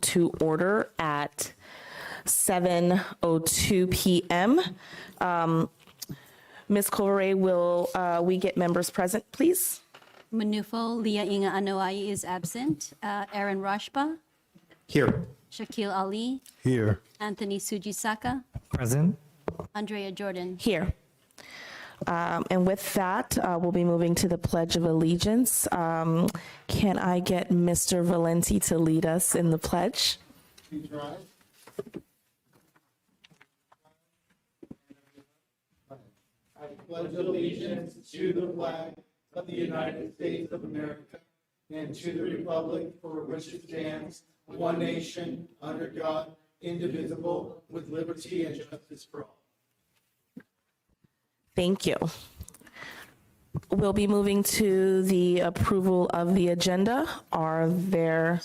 to order at 7:02 p.m. Ms. Kovare, will we get members present, please? Manufo Leah Inga Anoa'i is absent. Aaron Rashba, Here. Shakil Ali, Here. Anthony Sujisaka, Present. Andrea Jordan. Here. And with that, we'll be moving to the Pledge of Allegiance. Can I get Mr. Valenti to lead us in the pledge? I pledge allegiance to the flag of the United States of America and to the republic for which it stands, one nation, under God, indivisible, with liberty and justice for all. Thank you. We'll be moving to the approval of the agenda. Are there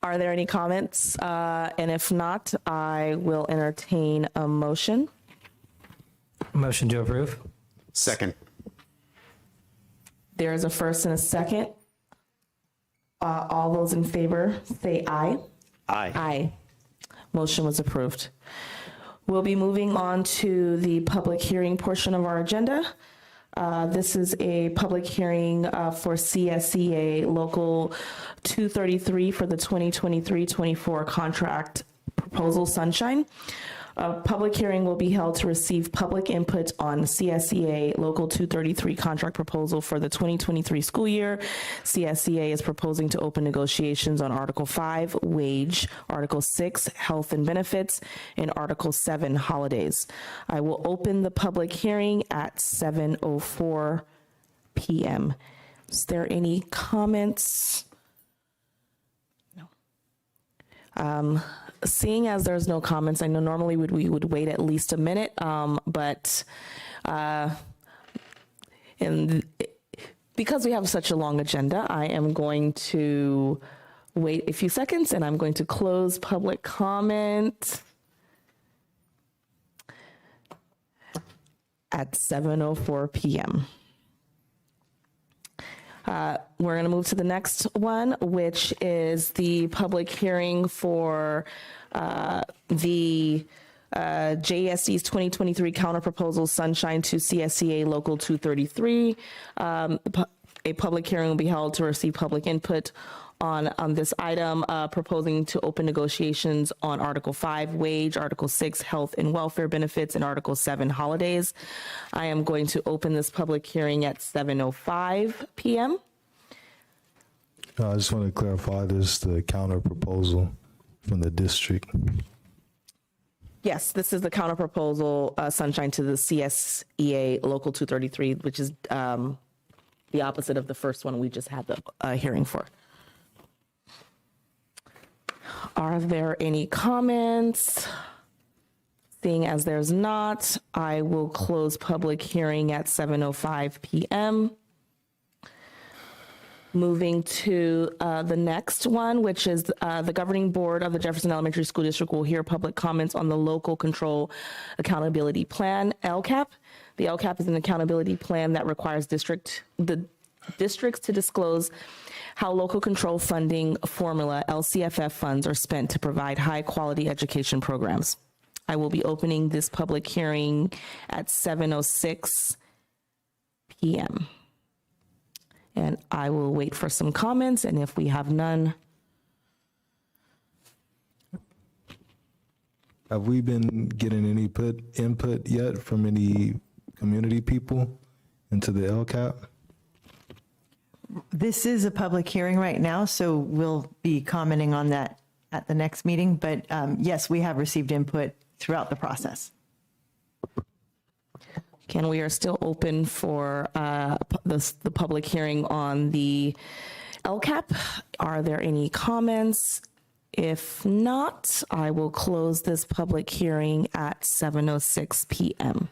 any comments? And if not, I will entertain a motion. Motion to approve. Second. There is a first and a second. All those in favor say aye. Aye. Aye. Motion was approved. We'll be moving on to the public hearing portion of our agenda. This is a public hearing for CSEA Local 233 for the 2023-24 contract proposal Sunshine. A public hearing will be held to receive public input on CSEA Local 233 contract proposal for the 2023 school year. CSEA is proposing to open negotiations on Article 5, wage, Article 6, health and benefits, and Article 7, holidays. I will open the public hearing at 7:04 p.m. Is there any comments? No. Seeing as there's no comments, I know normally we would wait at least a minute, but because we have such a long agenda, I am going to wait a few seconds and I'm going to close public comment at 7:04 p.m. We're going to move to the next one, which is the public hearing for the JESD's 2023 counterproposal Sunshine to CSEA Local 233. A public hearing will be held to receive public input on this item, proposing to open negotiations on Article 5, wage, Article 6, health and welfare benefits, and Article 7, holidays. I am going to open this public hearing at 7:05 p.m. I just want to clarify this, the counter proposal from the district. Yes, this is the counterproposal, Sunshine to the CSEA Local 233, which is the opposite of the first one we just had the hearing for. Are there any comments? Seeing as there's not, I will close public hearing at 7:05 p.m. Moving to the next one, which is the governing board of the Jefferson Elementary School District will hear public comments on the Local Control Accountability Plan, LCAP. The LCAP is an accountability plan that requires the districts to disclose how local control funding formula, LCFF funds, are spent to provide high-quality education programs. I will be opening this public hearing at 7:06 p.m. And I will wait for some comments, and if we have none. Have we been getting any input yet from any community people into the LCAP? This is a public hearing right now, so we'll be commenting on that at the next meeting. But yes, we have received input throughout the process. Ken, we are still open for the public hearing on the LCAP. Are there any comments? If not, I will close this public hearing at 7:06 p.m.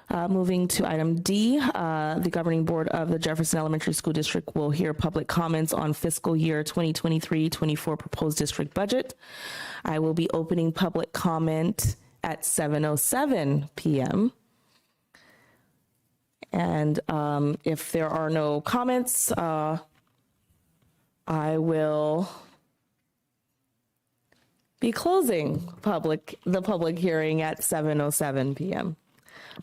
Moving to item D, the governing board of the Jefferson Elementary School District will hear public comments on fiscal year 2023-24 proposed district budget. I will be opening public comment at 7:07 p.m. And if there are no comments, I will be closing the public hearing at 7:07 p.m.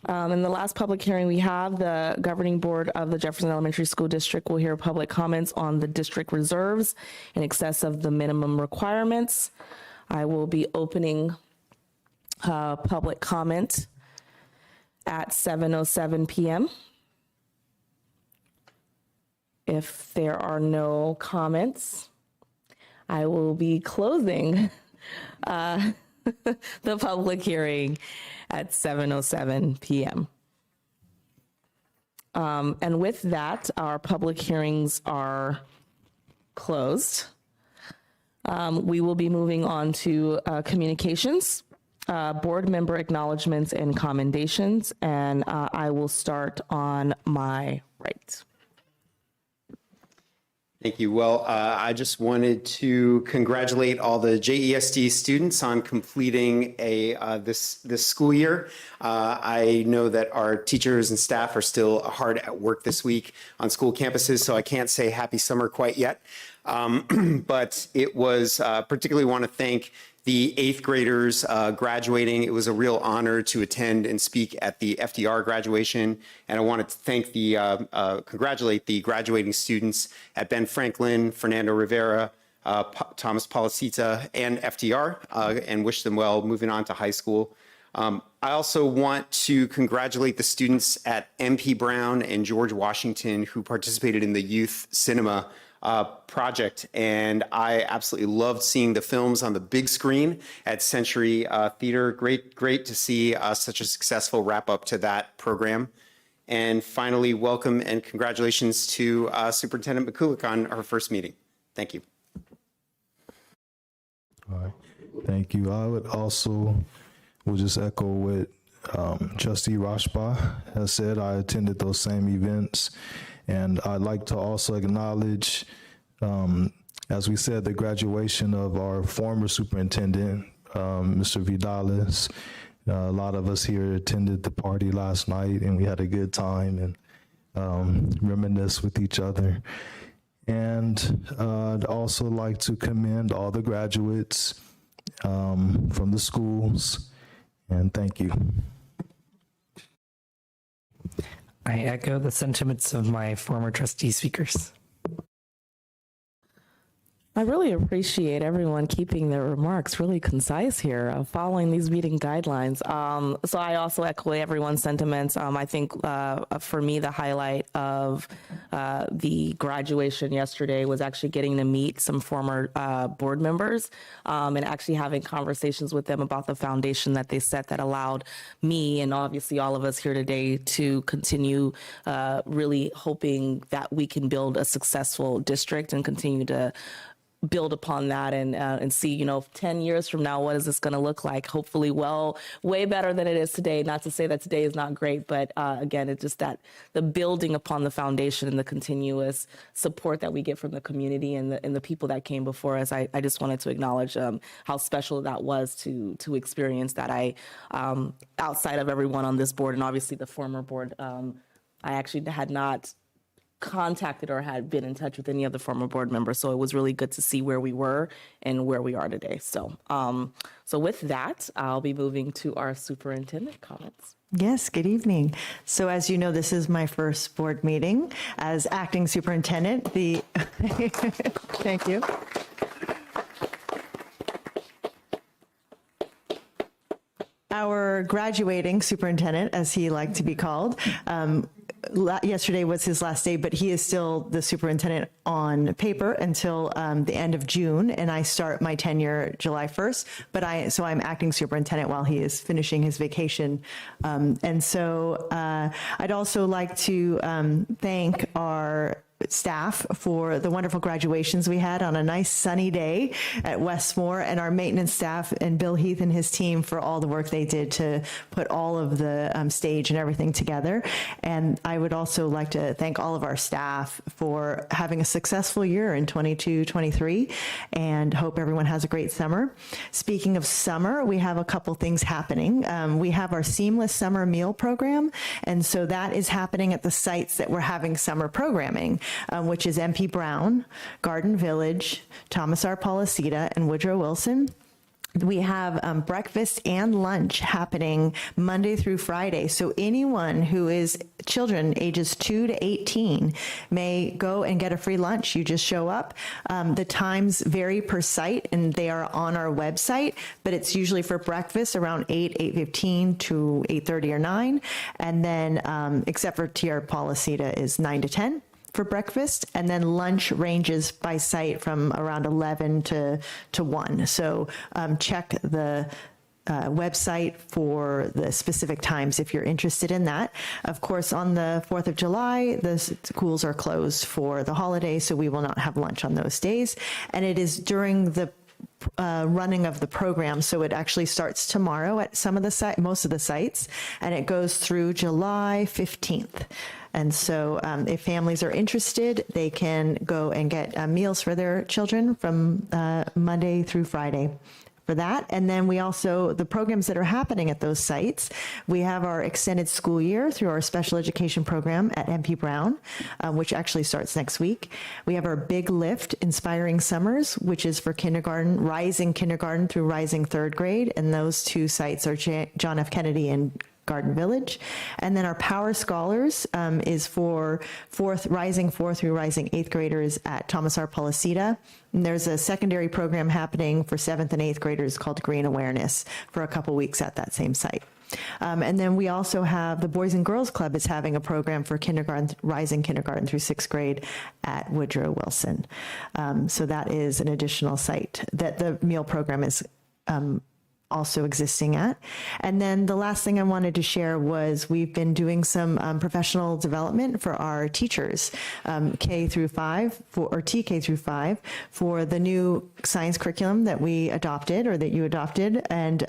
In the last public hearing we have, the governing board of the Jefferson Elementary School District will hear public comments on the district reserves in excess of the minimum requirements. I will be opening public comment at 7:07 p.m. If there are no comments, I will be closing the public hearing at 7:07 p.m. And with that, our public hearings are closed. We will be moving on to communications, board member acknowledgements and commendations, and I will start on my right. Thank you. Well, I just wanted to congratulate all the JESD students on completing this school year. I know that our teachers and staff are still hard at work this week on school campuses, so I can't say happy summer quite yet. But it was particularly want to thank the 8th graders graduating. It was a real honor to attend and speak at the FDR graduation. And I wanted to thank congratulate the graduating students at Ben Franklin, Fernando Rivera, Thomas Policita, and FDR, and wish them well moving on to high school. I also want to congratulate the students at MP Brown and George Washington who participated in the youth cinema project, and I absolutely loved seeing the films on the big screen at Century Theater. Great to see such a successful wrap up to that program. And finally, welcome and congratulations to Superintendent McCulloch on her first meeting. Thank you. All right. Thank you. I will just echo what Trustee Rashba has said. I attended those same events. And I'd like to also acknowledge, as we said, the graduation of our former superintendent, Mr. Vidales. A lot of us here attended the party last night, and we had a good time and reminisce with each other. And I'd also like to commend all the graduates from the schools, and thank you. I echo the sentiments of my former trustee speakers. I really appreciate everyone keeping their remarks really concise here, following these meeting guidelines. So I also echo everyone's sentiments. I think for me, the highlight of the graduation yesterday was actually getting to meet some former board members and actually having conversations with them about the foundation that they set that allowed me and obviously all of us here today to continue really hoping that we can build a successful district and continue to build upon that and see, 10 years from now, what is this going to look like? Hopefully, way better than it is today. Not to say that today is not great, but again, it's just that the building upon the foundation and the continuous support that we get from the community and the people that came before us. I just wanted to acknowledge how special that was to experience that. Outside of everyone on this board and obviously the former board, I actually had not contacted or had been in touch with any of the former board members. So it was really good to see where we were and where we are today. So, so with that, I'll be moving to our superintendent comments. Yes, good evening. So as you know, this is my first board meeting as acting superintendent. Thank you. Our graduating superintendent, as he liked to be called, yesterday was his last day, but he is still the superintendent on paper until the end of June, and I start my tenure July 1st. So I'm acting superintendent while he is finishing his vacation. And so I'd also like to thank our staff for the wonderful graduations we had on a nice sunny day at Westmore, and our maintenance staff and Bill Heath and his team for all the work they did to put all of the stage and everything together. And I would also like to thank all of our staff for having a successful year in 22-23 and hope everyone has a great summer. Speaking of summer, we have a couple things happening. We have our seamless summer meal program, and so that is happening at the sites that we're having summer programming. which is MP Brown, Garden Village, Thomas R. Policita, and Woodrow Wilson. We have breakfast and lunch happening Monday through Friday. So anyone who is children ages 2 to 18 may go and get a free lunch. You just show up. The times vary per site, and they are on our website, but it's usually for breakfast around 8:15 to 8:30 or 9. And then, except for TR Policita is 9 to 10. For breakfast, and then lunch ranges by site from around 11 to 1. So check the website for the specific times if you're interested in that. Of course, on the 4th of July, the schools are closed for the holiday, so we will not have lunch on those days. And it is during the running of the program, so it actually starts tomorrow at most of the sites, and it goes through July 15th. And so if families are interested, they can go and get meals for their children from Monday through Friday for that. And then we also, the programs that are happening at those sites, we have our extended school year through our special education program at MP Brown, which actually starts next week. We have our Big Lift Inspiring Summers, which is for kindergarten, rising kindergarten through rising third grade. And those two sites are John F. Kennedy and Garden Village. And then our Power Scholars is for rising fourth through rising eighth graders at Thomas R. Policita. And there's a secondary program happening for seventh and eighth graders called Green Awareness for a couple weeks at that same site. And then we also have the Boys and Girls Club is having a program for kindergarten, rising kindergarten through sixth grade at Woodrow Wilson. So that is an additional site that the meal program is also existing at. And then the last thing I wanted to share was we've been doing some professional development for our teachers, K through 5, or TK through 5, for the new science curriculum that we adopted, or that you adopted, and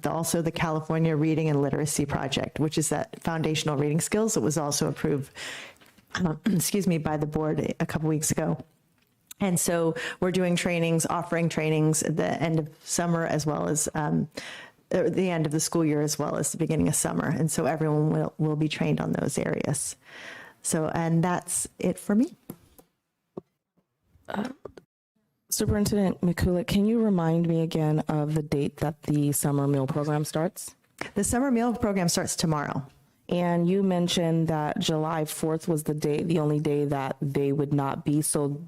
also the California Reading and Literacy Project, which is that foundational reading skills that was also approved, by the board a couple weeks ago. And so we're doing trainings, offering trainings at the end of summer, as well as the end of the school year, as well as the beginning of summer. And so everyone will be trained on those areas. So, and that's it for me. Superintendent Mikulik, can you remind me again of the date that the summer meal program starts? The summer meal program starts tomorrow. And you mentioned that July 4th was the only day that they would not be. So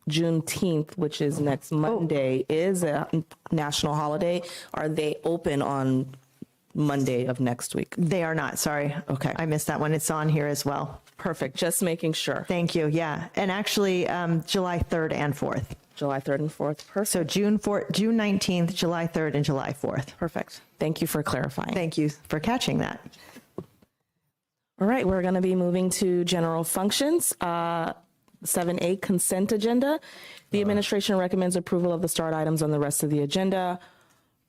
Juneteenth, which is next Monday, is a national holiday. Are they open on Monday of next week? They are not, sorry. Okay. I missed that one. It's on here as well. Perfect. Just making sure. Thank you, yeah. And actually, July 3rd and 4th. July 3rd and 4th. Perfect. So June 19th, July 3rd, and July 4th. Perfect. Thank you for clarifying. Thank you for catching that. All right, we're going to be moving to general functions. 7A, consent agenda. The administration recommends approval of the start items on the rest of the agenda.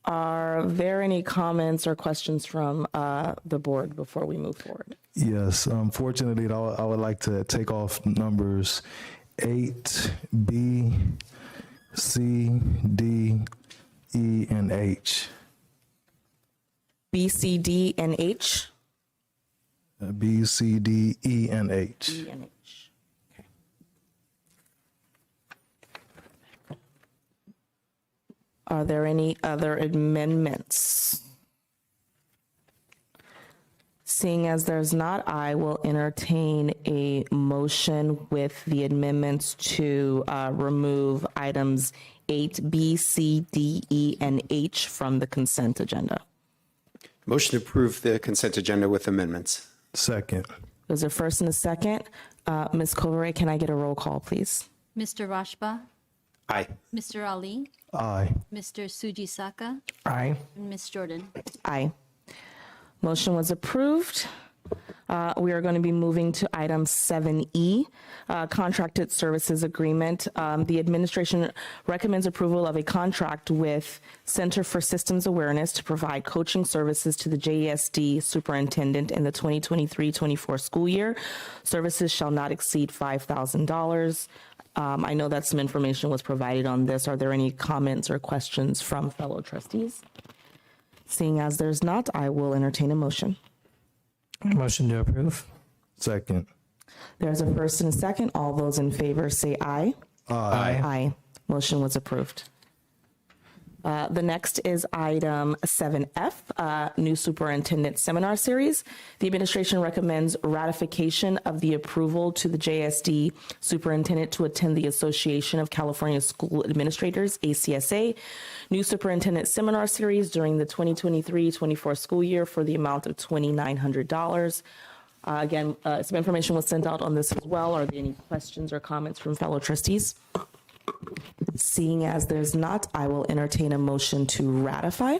Are there any comments or questions from the board before we move forward? Yes, unfortunately, I would like to take off numbers 8, B, C, D, E, and H. B, C, D, and H? B, C, D, E, and H. E and H. Okay. Are there any other amendments? Seeing as there's not, I will entertain a motion with the amendments to remove items 8B, C, D, E, and H from the consent agenda. Motion to approve the consent agenda with amendments. Second. There's a first and a second. Ms. Kovare, can I get a roll call, please? Mr. Rashba, Aye. Mr. Ali, Aye. Mr. Sujisaka, Aye. and Ms. Jordan. Aye. Motion was approved. We are going to be moving to item 7E, contracted services agreement. The administration recommends approval of a contract with Center for Systems Awareness to provide coaching services to the JESD superintendent in the 2023-24 school year. Services shall not exceed $5,000. I know that some information was provided on this. Are there any comments or questions from fellow trustees? Seeing as there's not, I will entertain a motion. Motion to approve. Second. There's a first and a second. All those in favor say aye. Aye. Aye. Motion was approved. The next is item 7F, new superintendent seminar series. The administration recommends ratification of the approval to the JSD superintendent to attend the Association of California School Administrators, ACSA, new superintendent seminar series during the 2023-24 school year for the amount of $2,900. Again, some information was sent out on this as well. Are there any questions or comments from fellow trustees? Seeing as there's not, I will entertain a motion to ratify.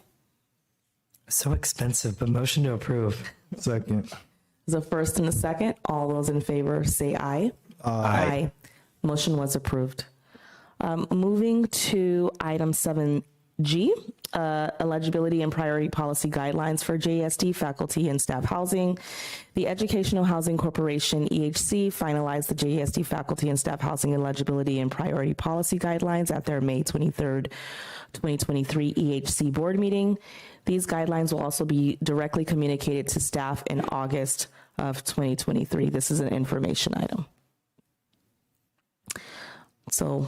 So expensive, but motion to approve. Second. There's a first and a second. All those in favor say aye. Aye. Motion was approved. Moving to item 7G, eligibility and priority policy guidelines for JESD faculty and staff housing. The Educational Housing Corporation, EHC, finalized the JESD faculty and staff housing eligibility and priority policy guidelines at their May 23rd, 2023 EHC board meeting. These guidelines will also be directly communicated to staff in August of 2023. This is an information item. So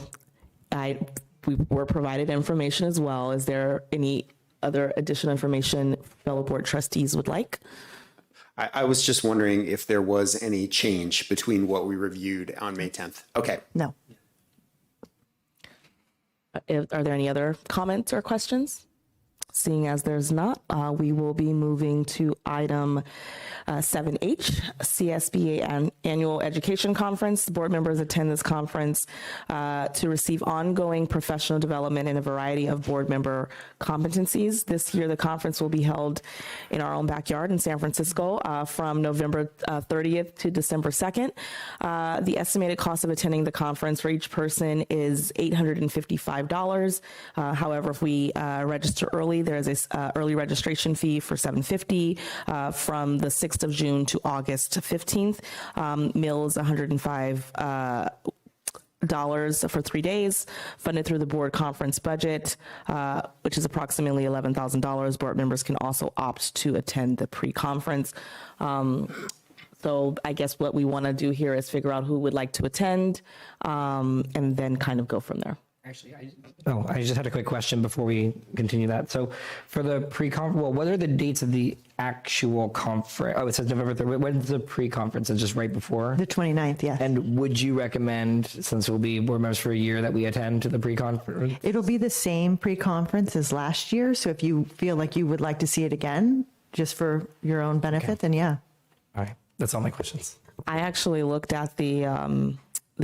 we were provided information as well. Is there any other additional information fellow board trustees would like? I was just wondering if there was any change between what we reviewed on May 10th. Okay. No. Are there any other comments or questions? Seeing as there's not, we will be moving to item 7H, CSBA Annual Education Conference. Board members attend this conference to receive ongoing professional development in a variety of board member competencies. This year, the conference will be held in our own backyard in San Francisco from November 30th to December 2nd. The estimated cost of attending the conference for each person is $855. However, if we register early, there's a early registration fee for $750 from the 6th of June to August 15th. Meals $105 for 3 days, funded through the board conference budget, which is approximately $11,000. Board members can also opt to attend the pre-conference. So I guess what we want to do here is figure out who would like to attend, and then kind of go from there. Actually, I just had a quick question before we continue that. So for the pre-conference, well, what are the dates of the actual conference? Oh, it says November 3rd. When's the pre-conference? It's just right before? The 29th, yes. And would you recommend, since we'll be board members for a year, that we attend to the pre-conference? It'll be the same pre-conference as last year. So if you feel like you would like to see it again, just for your own benefit, then yeah. All right. That's all my questions. I actually looked at the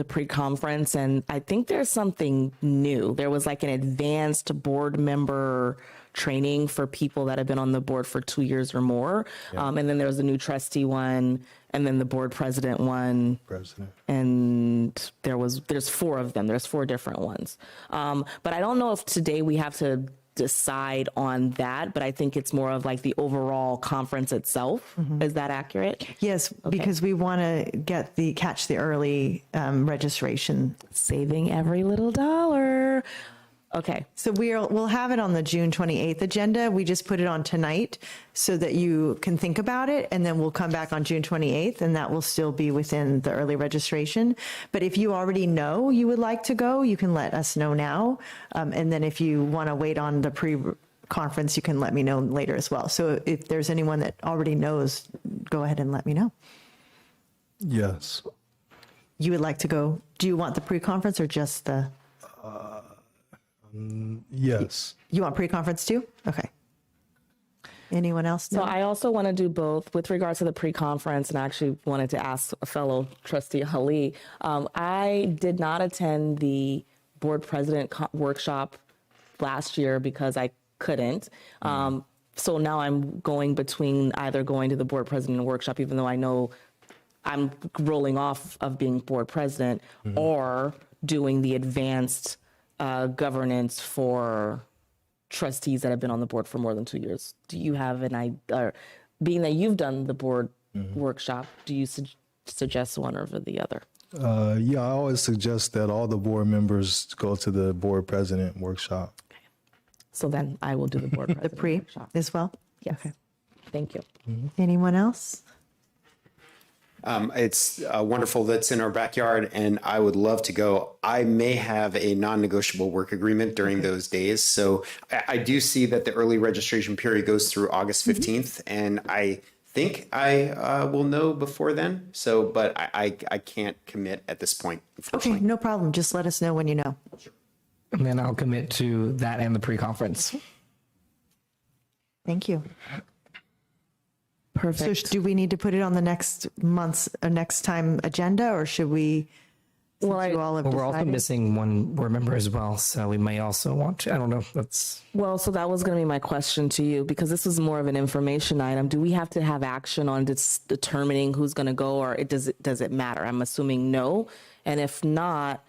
pre-conference, and I think there's something new. There was like an advanced board member training for people that have been on the board for 2 years or more. And then there was a new trustee one, and then the board president one. And there's 4 of them. There's 4 different ones. But I don't know if today we have to decide on that, but I think it's more of like the overall conference itself. Is that accurate? Yes, because we want to catch the early registration. Saving every little dollar. Okay. So we'll have it on the June 28th agenda. We just put it on tonight so that you can think about it, and then we'll come back on June 28th, and that will still be within the early registration. But if you already know you would like to go, you can let us know now. And then if you want to wait on the pre-conference, you can let me know later as well. So if there's anyone that already knows, go ahead and let me know. Yes. You would like to go. Do you want the pre-conference or just the... Yes. You want pre-conference too? Okay. Anyone else? So I also want to do both with regards to the pre-conference, and I actually wanted to ask a fellow trustee, Ali. I did not attend the board president workshop last year because I couldn't. So now I'm going between either going to the board president workshop, even though I know I'm rolling off of being board president, or doing the advanced governance for trustees that have been on the board for more than 2 years. Do you have an idea, being that you've done the board workshop, do you suggest one over the other? Yeah, I always suggest that all the board members go to the board president workshop. Okay. So then I will do the board president The pre workshop. as well? Yes. Okay. Thank you. Anyone else? It's wonderful that's in our backyard, and I would love to go. I may have a non-negotiable work agreement during those days. So I do see that the early registration period goes through August 15th, and I think I will know before then. So, but I can't commit at this point, Okay, unfortunately. no problem. Just let us know when you know. And then I'll commit to that and the pre-conference. Thank you. So Perfect. do we need to put it on the next month's, next time agenda, or should we? Well, since you all have Well, we're also decided? missing one board member as well, so we may also want to, I don't know, that's, Well, so that was going to be my question to you, because this is more of an information item. Do we have to have action on determining who's going to go, or does it matter? I'm assuming no. And if not,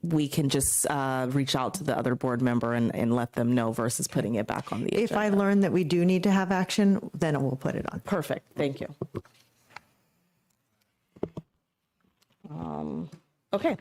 we can just reach out to the other board member and let them know versus putting it back on the agenda. If I learn that we do need to have action, then we'll put it on. Perfect. Thank you. Okay.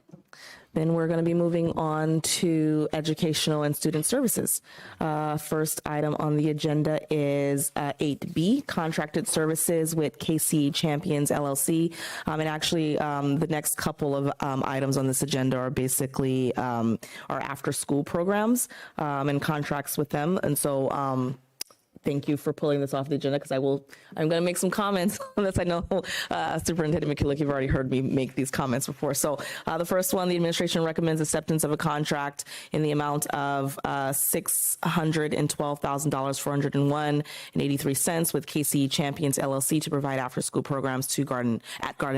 Then we're going to be moving on to educational and student services. First item on the agenda is 8B, contracted services with KC Champions LLC. And actually, the next couple of items on this agenda are basically our after-school programs and contracts with them. And so thank you for pulling this off the agenda, because I'm going to make some comments on this. I know Superintendent McKillick, you've already heard me make these comments before. So the first one, the administration recommends acceptance of a contract in the amount of $612,401.83 with KC Champions LLC to provide after-school programs to Garden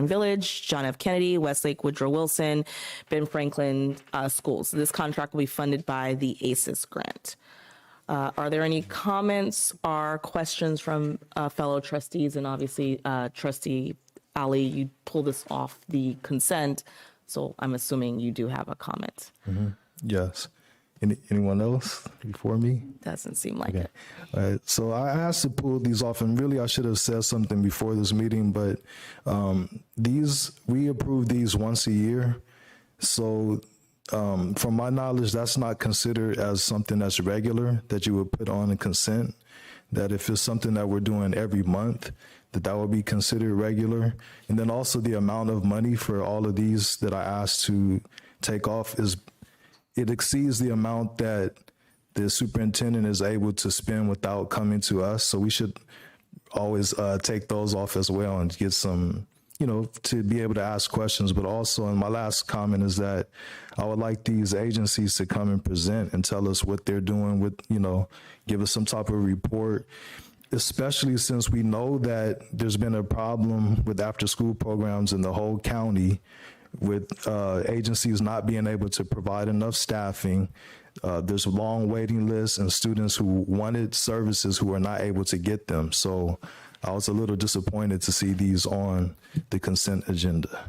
Village, John F. Kennedy, Westlake, Woodrow Wilson, Ben Franklin schools. This contract will be funded by the ACES grant. Are there any comments or questions from fellow trustees? And obviously, Trustee Ali, you pulled this off the consent, so I'm assuming you do have a comment. Yes. Anyone else before me? Doesn't seem like Okay. it. All right. So I asked to pull these off, and really I should have said something before this meeting, but we approve these once a year. So from my knowledge, that's not considered as something that's regular that you would put on a consent. That if it's something that we're doing every month, that would be considered regular. And then also the amount of money for all of these that I asked to take off it exceeds the amount that the superintendent is able to spend without coming to us. So we should always take those off as well and get some, to be able to ask questions. But also, and my last comment is that I would like these agencies to come and present and tell us what they're doing with, give us some type of report, especially since we know that there's been a problem with after-school programs in the whole county with agencies not being able to provide enough staffing. There's a long waiting list and students who wanted services who are not able to get them. So I was a little disappointed to see these on the consent agenda.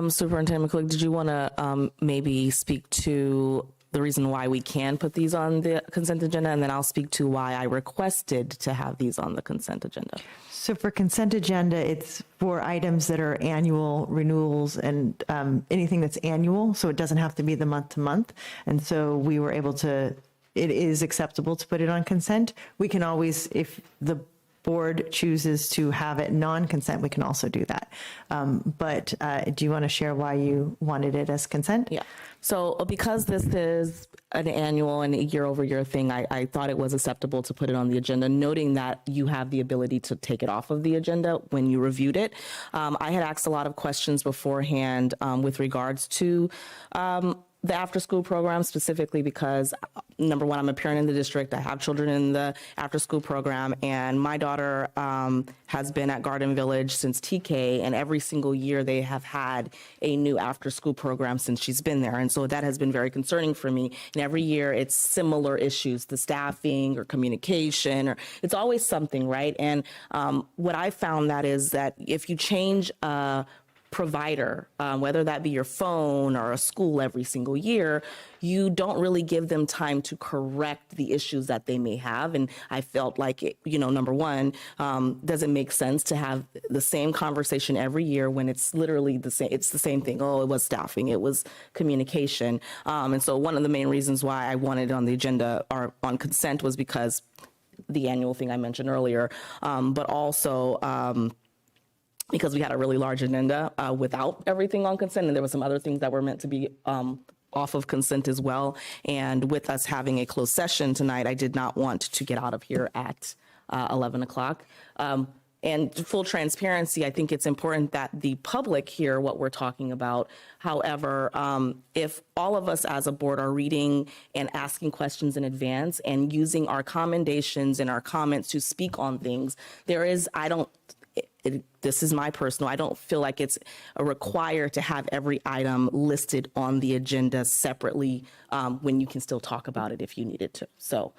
Superintendent McCullough, did you want to maybe speak to the reason why we can put these on the consent agenda, and then I'll speak to why I requested to have these on the consent agenda. So for consent agenda, it's for items that are annual renewals and anything that's annual. So it doesn't have to be the month to month. And so we were able to, it is acceptable to put it on consent. We can always, if the board chooses to have it non-consent, we can also do that. But do you want to share why you wanted it as consent? Yeah. So because this is an annual and a year-over-year thing, I thought it was acceptable to put it on the agenda, noting that you have the ability to take it off of the agenda when you reviewed it. I had asked a lot of questions beforehand with regards to the after-school program, specifically because, number one, I'm a parent in the district. I have children in the after-school program, and my daughter has been at Garden Village since TK, and every single year they have had a new after-school program since she's been there. And so that has been very concerning for me. And every year it's similar issues, the staffing or communication, or it's always something, right? And what I found that is that if you change provider, whether that be your phone or a school every single year, you don't really give them time to correct the issues that they may have. And I felt like, it, number one, doesn't make sense to have the same conversation every year when it's literally the same. It's the same thing. Oh, it was staffing. It was communication. And so one of the main reasons why I wanted it on the agenda or on consent was because the annual thing I mentioned earlier, but also because we had a really large agenda without everything on consent, and there were some other things that were meant to be off of consent as well. And with us having a closed session tonight, I did not want to get out of here at 11 o'clock. And full transparency, I think it's important that the public hear what we're talking about. However, if all of us as a board are reading and asking questions in advance and using our commendations and our comments to speak on things, this is my personal, I don't feel like it's required to have every item listed on the agenda separately when you can still talk about it if you needed to. So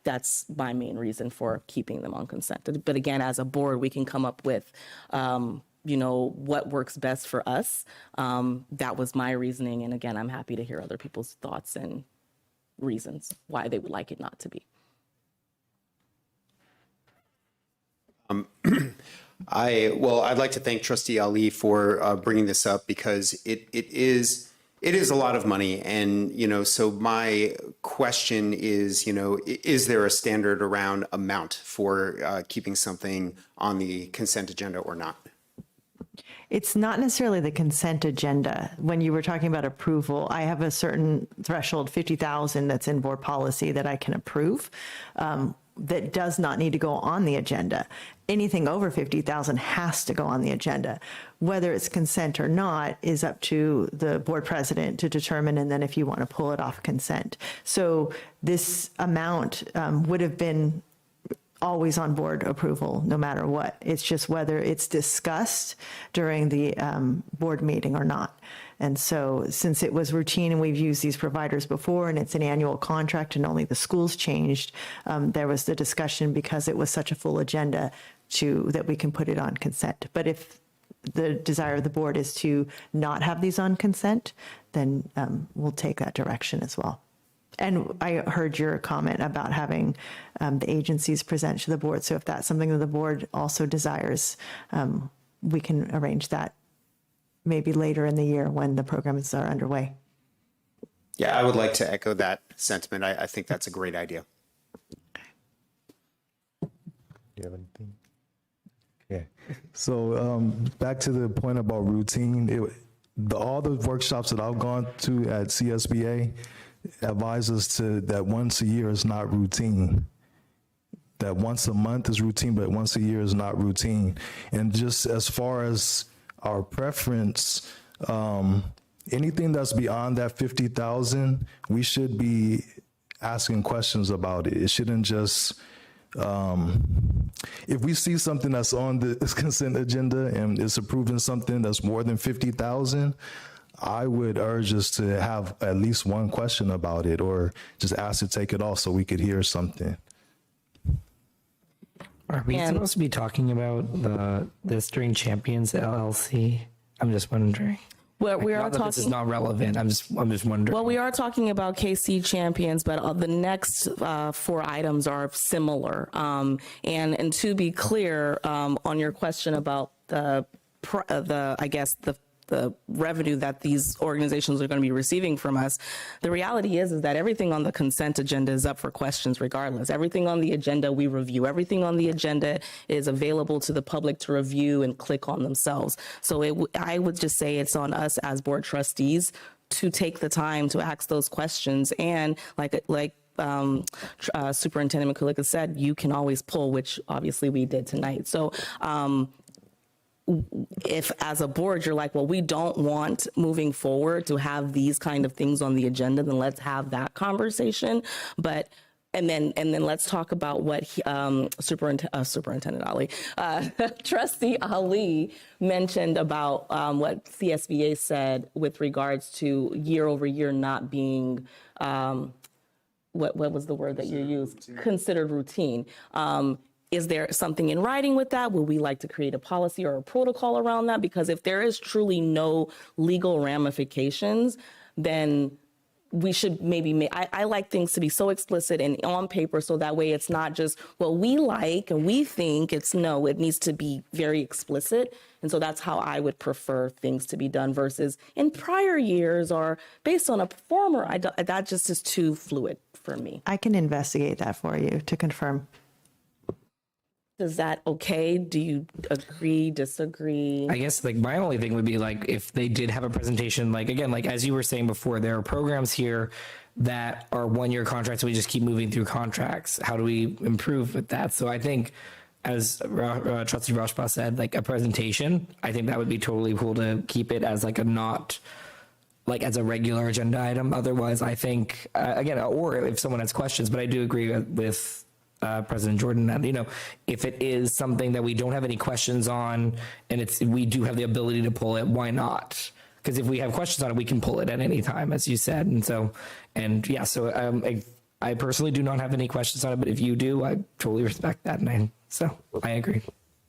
that's my main reason for keeping them on consent. But again, as a board, we can come up with, what works best for us. That was my reasoning. And again, I'm happy to hear other people's thoughts and reasons why they would like it not to be. I'd like to thank Trustee Ali for bringing this up because it is a lot of money. And, so my question is, is there a standard around amount for keeping something on the consent agenda or not? It's not necessarily the consent agenda. When you were talking about approval, I have a certain threshold, 50,000, that's in board policy that I can approve. That does not need to go on the agenda. Anything over 50,000 has to go on the agenda. Whether it's consent or not is up to the board president to determine, and then if you want to pull it off consent. So this amount would have been always on board approval, no matter what. It's just whether it's discussed during the board meeting or not. And so since it was routine and we've used these providers before and it's an annual contract and only the schools changed, there was the discussion because it was such a full agenda that we can put it on consent. But if the desire of the board is to not have these on consent, then we'll take that direction as well. And I heard your comment about having the agencies present to the board. So if that's something that the board also desires, we can arrange that maybe later in the year when the programs are underway. Yeah, I would like to echo that sentiment. I think that's a great idea. Do you have anything? Okay. So back to the point about routine, all the workshops that I've gone to at CSBA advise us that once a year is not routine. That once a month is routine, but once a year is not routine. And just as far as our preference, anything that's beyond that 50,000, we should be asking questions about it. It shouldn't just, if we see something that's on the consent agenda and it's approving something that's more than 50,000, I would urge us to have at least one question about it or just ask to take it off so we could hear something. Are we supposed to be talking about this during Champions LLC? I'm just wondering. Well, we are Not that talking. This is not relevant. I'm just wondering. Well, we are talking about KC Champions, but the next 4 items are similar. And to be clear, on your question about the revenue that these organizations are going to be receiving from us, the reality is that everything on the consent agenda is up for questions regardless. Everything on the agenda we review. Everything on the agenda is available to the public to review and click on themselves. So I would just say it's on us as board trustees to take the time to ask those questions. And like Superintendent McCulloch said, you can always pull, which obviously we did tonight. So if as a board you're like, well, we don't want moving forward to have these kind of things on the agenda, then let's have that conversation. But and then let's talk about what Superintendent Ali, Trustee Ali mentioned about what CSBA said with regards to year over year not being what was the word that you used? Considered routine. Is there something in writing with that? Would we like to create a policy or a protocol around that? Because if there is truly no legal ramifications, then we should maybe I like things to be so explicit and on paper so that way it's not just, well, we like and we think. It needs to be very explicit. And so that's how I would prefer things to be done versus in prior years or based on a former, that just is too fluid for me. I can investigate that for you to confirm. Is that okay? Do you agree, disagree? I guess like my only thing would be like if they did have a presentation, like again, like as you were saying before, there are programs here that are 1-year contracts. We just keep moving through contracts. How do we improve with that? So I think, as Trustee Rashba said, like a presentation, I think that would be totally cool to keep it as like a not like as a regular agenda item. Otherwise, I think again, or if someone has questions, but I do agree with President Jordan that, you know, if it is something that we don't have any questions on and we do have the ability to pull it, why not? Because if we have questions on it, we can pull it at any time, as you said. So I personally do not have any questions on it, but if you do, I totally respect that. And I agree.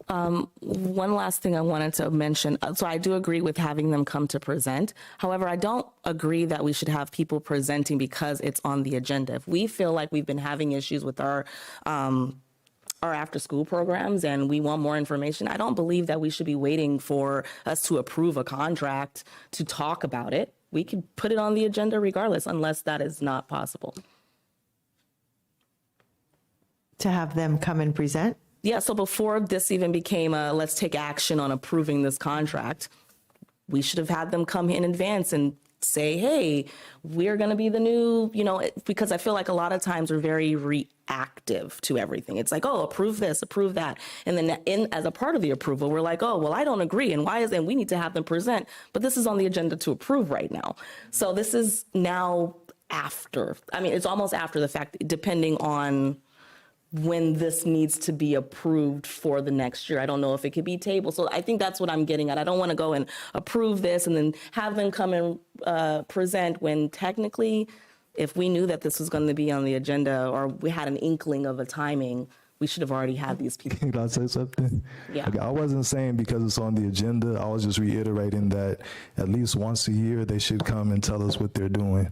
One last thing I wanted to mention. So I do agree with having them come to present. However, I don't agree that we should have people presenting because it's on the agenda. If we feel like we've been having issues with our after school programs and we want more information, I don't believe that we should be waiting for us to approve a contract to talk about it. We can put it on the agenda regardless, unless that is not possible. To have them come and present? Yeah, so before this even became a let's take action on approving this contract, we should have had them come in advance and say, hey, we're going to be the new, because I feel like a lot of times we're very reactive to everything. It's like, oh, approve this, approve that. And then as a part of the approval, we're like, oh, well, I don't agree. And and we need to have them present. But this is on the agenda to approve right now. So this is now after. I mean, it's almost after the fact, depending on when this needs to be approved for the next year. I don't know if it could be tabled. So I think that's what I'm getting at. I don't want to go and approve this and then have them come and present when technically, if we knew that this was going to be on the agenda or we had an inkling of a timing, we should have already had these people. Can I say something? Yeah. Okay, I wasn't saying because it's on the agenda. I was just reiterating that at least once a year they should come and tell us what they're doing.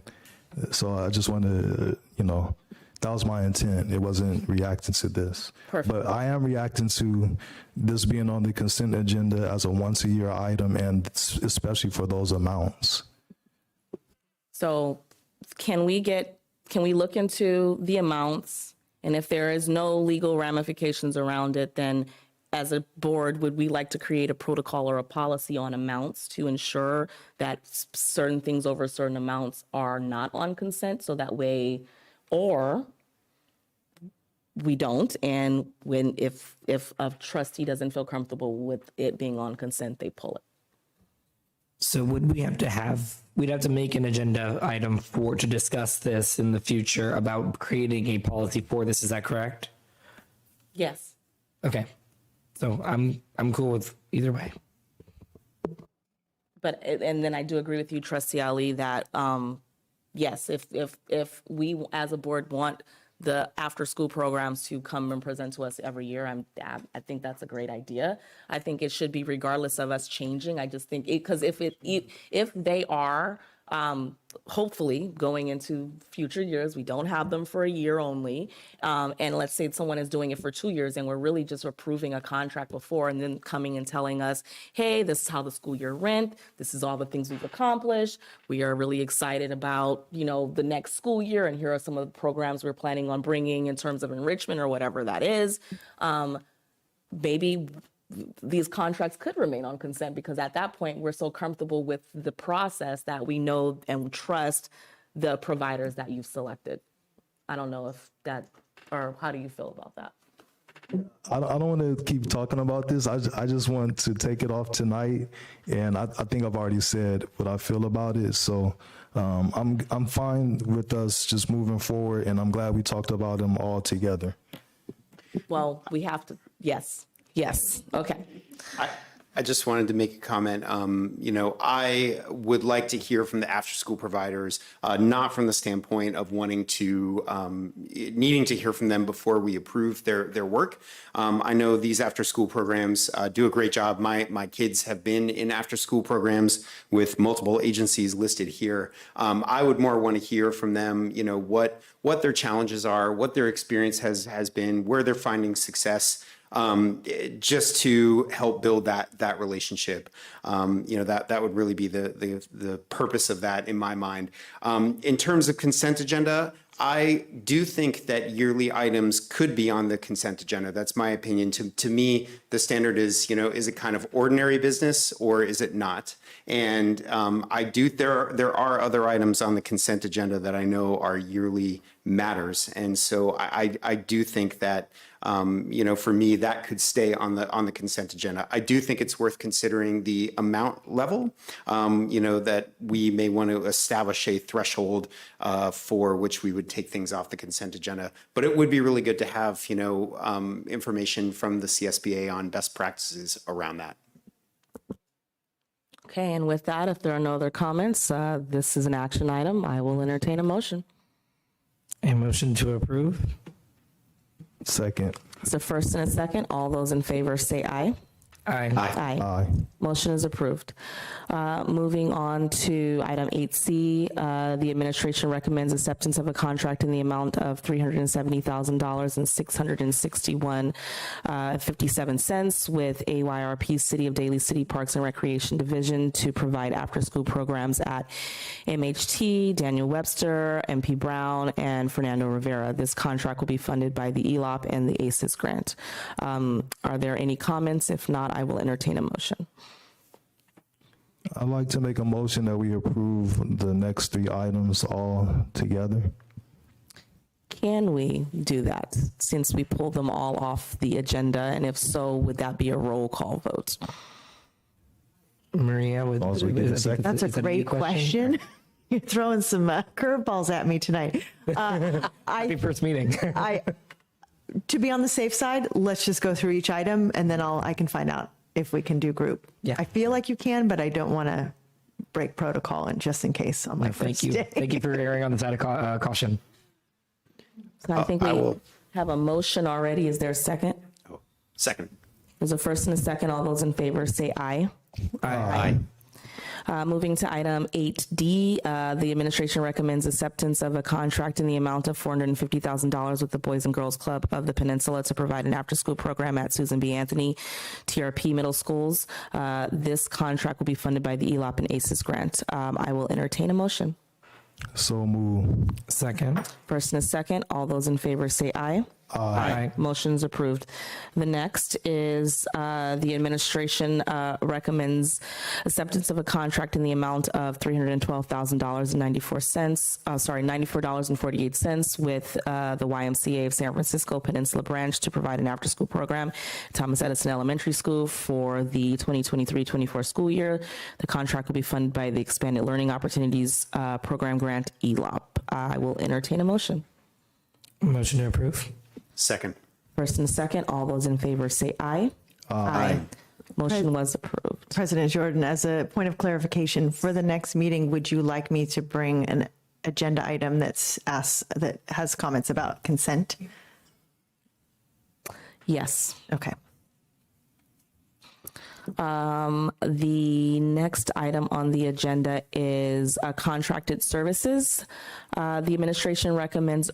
So I just wanted to, that was my intent. It wasn't reacting to this. Perfect. But I am reacting to this being on the consent agenda as a once a year item, and especially for those amounts. So can we look into the amounts? And if there is no legal ramifications around it, then as a board, would we like to create a protocol or a policy on amounts to ensure that certain things over certain amounts are not on consent? So that way, or we don't, and if a trustee doesn't feel comfortable with it being on consent, they pull it. So would we'd have to make an agenda item to discuss this in the future about creating a policy for this. Is that correct? Yes. Okay. So I'm cool with either way. But, and then I do agree with you, Trustee Ali, that, yes, if we as a board want the after-school programs to come and present to us every year, I think that's a great idea. I think it should be regardless of us changing. I just think because if they are hopefully going into future years, we don't have them for a year only, and let's say someone is doing it for 2 years and we're really just approving a contract before and then coming and telling us, hey, this is how the school year went, this is all the things we've accomplished, we are really excited about the next school year, and here are some of the programs we're planning on bringing in terms of enrichment or whatever that is. Maybe these contracts could remain on consent because at that point we're so comfortable with the process that we know and trust the providers that you've selected. I don't know if that, or how do you feel about that? I don't want to keep talking about this. I just want to take it off tonight, and I think I've already said what I feel about it. So I'm fine with us just moving forward, and I'm glad we talked about them all together. Well, we have to, yes, okay. I just wanted to make a comment. I would like to hear from the after-school providers, not from the standpoint of needing to hear from them before we approve their work. I know these after-school programs do a great job. My kids have been in after-school programs with multiple agencies listed here. I would more want to hear from them, what their challenges are, what their experience has been, where they're finding success. Just to help build that relationship. That would really be the purpose of that in my mind. In terms of consent agenda, I do think that yearly items could be on the consent agenda. That's my opinion. To me, the standard is, is it kind of ordinary business or is it not? And there are other items on the consent agenda that I know are yearly matters. And so I do think that, for me, that could stay on the consent agenda. I do think it's worth considering the amount level, that we may want to establish a threshold for which we would take things off the consent agenda. But it would be really good to have, information from the CSBA on best practices around that. Okay, and with that, if there are no other comments, this is an action item. I will entertain a motion. A motion to approve. Second. It's a first and a second. All those in favor say aye. Aye. Aye. Aye. Motion is approved. Moving on to item 8C, the administration recommends acceptance of a contract in the amount of $370,000 and $661.57 with AYRP City of Daly City Parks and Recreation Division to provide after-school programs at MHT, Daniel Webster, MP Brown, and Fernando Rivera. This contract will be funded by the ELOP and the ACES grant. Are there any comments? If not, I will entertain a motion. I'd like to make a motion that we approve the next 3 items all together. Can we do that since we pulled them all off the agenda? And if so, would that be a roll call vote? Maria, Also, we get a second. That's a great question. You're throwing some curveballs at me tonight. Happy first meeting. To be on the safe side, let's just go through each item and then I can find out if we can do group. Yeah. I feel like you can, but I don't want to break protocol and just in case on my Thank first you. day. Thank you for erring on the side of caution. So I think we have a motion already. Is there a second? Second. There's a first and a second. All those in favor say aye. Aye. Moving to item 8D, the administration recommends acceptance of a contract in the amount of $450,000 with the Boys and Girls Club of the Peninsula to provide an after-school program at Susan B. Anthony TRP middle schools. This contract will be funded by the ELOP and ACES grant. I will entertain a motion. So move. Second. First and a second. All those in favor say aye. Aye. Motion's approved. The next is the administration recommends acceptance of a contract in the amount of $94.48 with the YMCA of San Francisco Peninsula Branch to provide an after-school program at Thomas Edison Elementary School for the 2023-24 school year. The contract will be funded by the Expanded Learning Opportunities Program Grant, ELOP. I will entertain a motion. Motion to approve. Second. First and second, all those in favor say aye. Aye. Motion was approved. President Jordan, as a point of clarification, for the next meeting, would you like me to bring an agenda item that has comments about consent? Yes. Okay. The next item on the agenda is contracted services. The administration recommends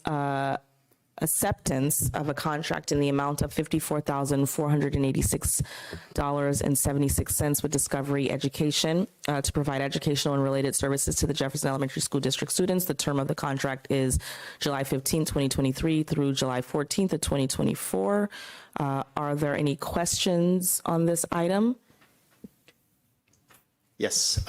acceptance of a contract in the amount of $54,486.76 with Discovery Education to provide educational and related services to the Jefferson Elementary School District students. The term of the contract is July 15, 2023 through July 14th of 2024. Are there any questions on this item? Yes.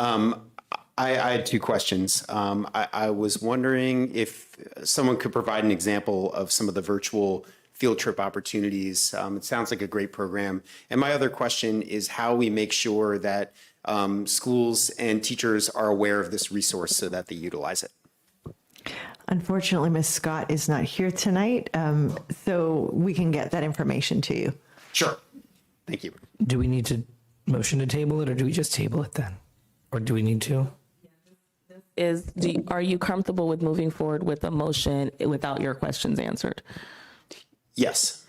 I had 2 questions. I was wondering if someone could provide an example of some of the virtual field trip opportunities. It sounds like a great program. And my other question is how we make sure that schools and teachers are aware of this resource so that they utilize it. Unfortunately, Ms. Scott is not here tonight, so we can get that information to you. Sure. Thank you. Do we need to motion to table it or do we just table it then? Or do we need to? Are you comfortable with moving forward with a motion without your questions answered? Yes.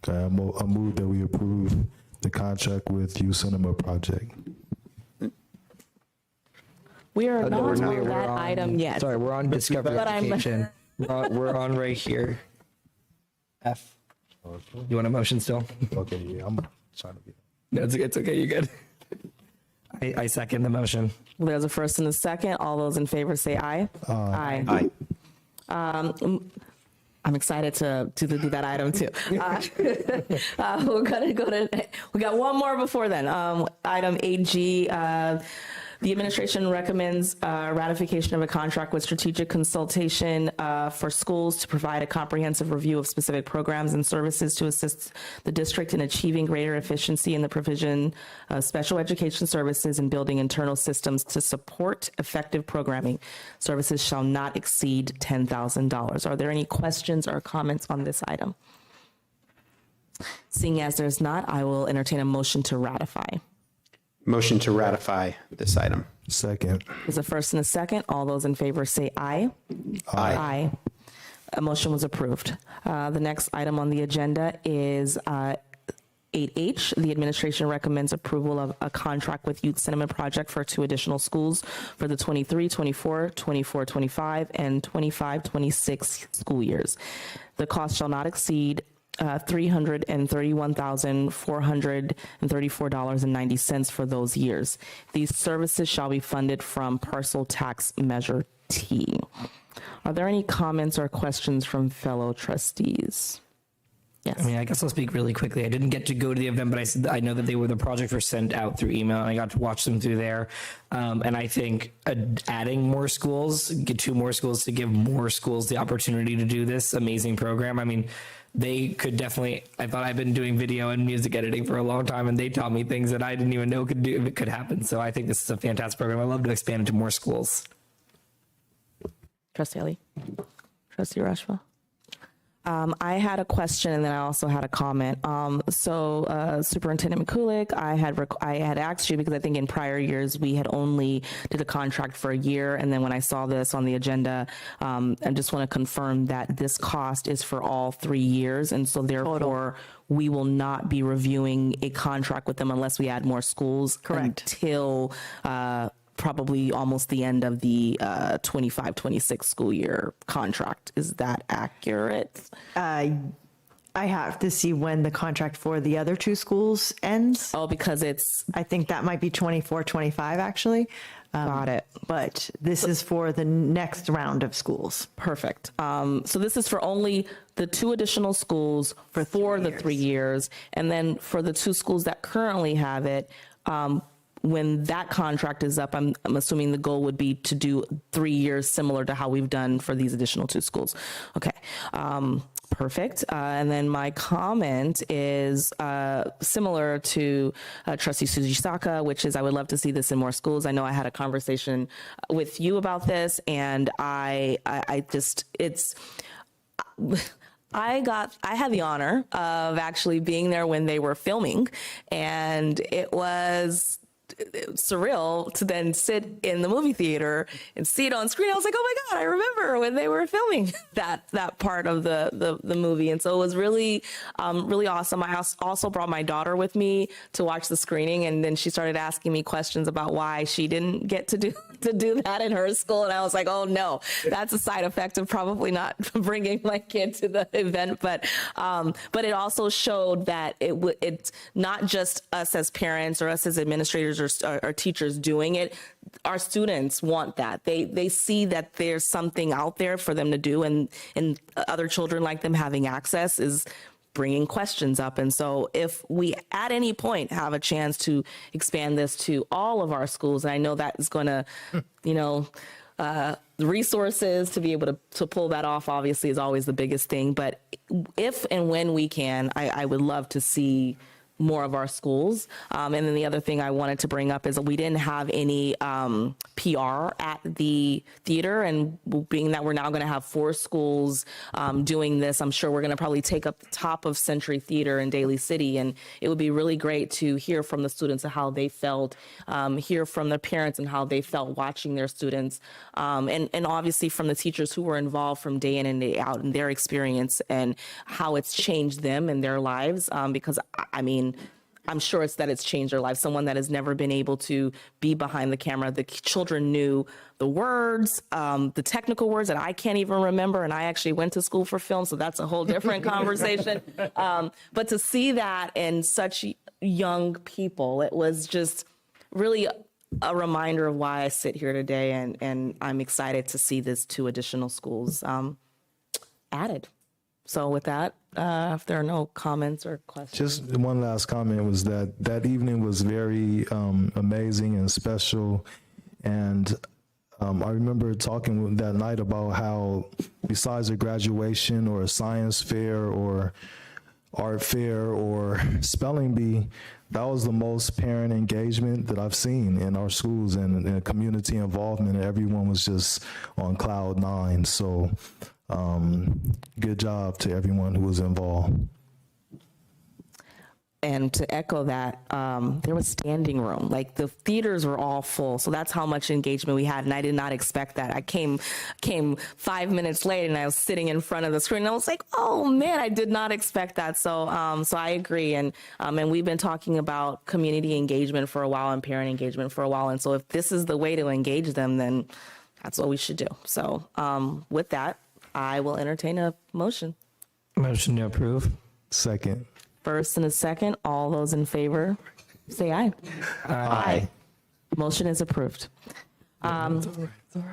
Okay, I move that we approve the contract with U Cinema Project. We are not on We're that on- item yet. Sorry, we're on Discovery But I'm- Education. We're on right here. F. You want a motion still? Okay, yeah, I'm trying to get. No, it's okay. You're good. I second the motion. There's a first and a second. All those in favor say aye. Aye. Aye. I'm excited to do that item too. We're gonna go to, we got one more before then. Item 8G, the administration recommends ratification of a contract with Strategic Consultation for schools to provide a comprehensive review of specific programs and services to assist the district in achieving greater efficiency in the provision of special education services and building internal systems to support effective programming. Services shall not exceed $10,000. Are there any questions or comments on this item? Seeing as there's not, I will entertain a motion to ratify. Motion to ratify this item. Second. There's a first and a second. All those in favor say aye. Aye. A motion was approved. The next item on the agenda is 8H. The administration recommends approval of a contract with Youth Cinema Project for 2 additional schools for the 23-24, 24-25, and 25-26 school years. The cost shall not exceed $331,434.90 for those years. These services shall be funded from Parcel Tax Measure T. Are there any comments or questions from fellow trustees? Yes. I mean, I guess I'll speak really quickly. I didn't get to go to the event, but I know that the projects were sent out through email, and I got to watch them through there. And I think adding more schools, get 2 more schools to give more schools the opportunity to do this amazing program. I mean, they could definitely, I thought I've been doing video and music editing for a long time, and they taught me things that I didn't even know could happen. So I think this is a fantastic program. I'd love to expand it to more schools. Trustee Ali? Trustee Rashba? I had a question, and then I also had a comment. Superintendent McCulloch, I had asked you, because I think in prior years we had only did a contract for a year, and then when I saw this on the agenda, I just want to confirm that this cost is for all 3 years, and so therefore we will not be reviewing a contract with them unless we add more schools. Correct. Until probably almost the end of the 25-26 school year contract. Is that accurate? I have to see when the contract for the other 2 schools ends. Oh, because it's... I think that might be 24-25 actually. Got it. But this is for the next round of schools. Perfect. So this is for only the 2 additional schools for the 3 years. And then for the 2 schools that currently have it, when that contract is up, I'm assuming the goal would be to do 3 years similar to how we've done for these additional 2 schools. Okay. Perfect. And then my comment is similar to Trustee Sujisaka, which is I would love to see this in more schools. I know I had a conversation with you about this, and I had the honor of actually being there when they were filming, and it was surreal to then sit in the movie theater and see it on screen. I was like, oh my God, I remember when they were filming that part of the movie. And so it was really, really awesome. I also brought my daughter with me to watch the screening, and then she started asking me questions about why she didn't get to do that in her school. And I was like, oh no, that's a side effect of probably not bringing my kid to the event. But it also showed that it's not just us as parents or us as administrators or teachers doing it. Our students want that. They see that there's something out there for them to do, and other children like them having access is bringing questions up. And so if we at any point have a chance to expand this to all of our schools, and I know that is going to, the resources to be able to pull that off obviously is always the biggest thing. But if and when we can, I would love to see more of our schools. And then the other thing I wanted to bring up is we didn't have any PR at the theater, and being that we're now going to have 4 schools doing this, I'm sure we're going to probably take up the top of Century Theater in Daly City, and it would be really great to hear from the students of how they felt, hear from the parents and how they felt watching their students, and obviously from the teachers who were involved from day in and day out and their experience and how it's changed them and their lives, because I mean, I'm sure it's changed their life. Someone that has never been able to be behind the camera. The children knew the words, the technical words that I can't even remember. And I actually went to school for film, so that's a whole different conversation. But to see that in such young people, it was just really a reminder of why I sit here today, and I'm excited to see these 2 additional schools added. So with that, if there are no comments or questions. Just one last comment was that evening was very amazing and special. And I remember talking that night about how besides a graduation or a science fair or art fair or spelling bee, that was the most parent engagement that I've seen in our schools and community involvement. Everyone was just on cloud 9. So good job to everyone who was involved. And to echo that, there was standing room. Like the theaters were all full, so that's how much engagement we had. And I did not expect that. I came 5 minutes late, and I was sitting in front of the screen, and I was like, "Oh man, I did not expect that." So, so I agree. And we've been talking about community engagement for a while and parent engagement for a while. And so, if this is the way to engage them, then that's what we should do. So, with that, I will entertain a motion. Motion to approve. Second. First and a second, all those in favor, say aye. Aye. Motion is approved.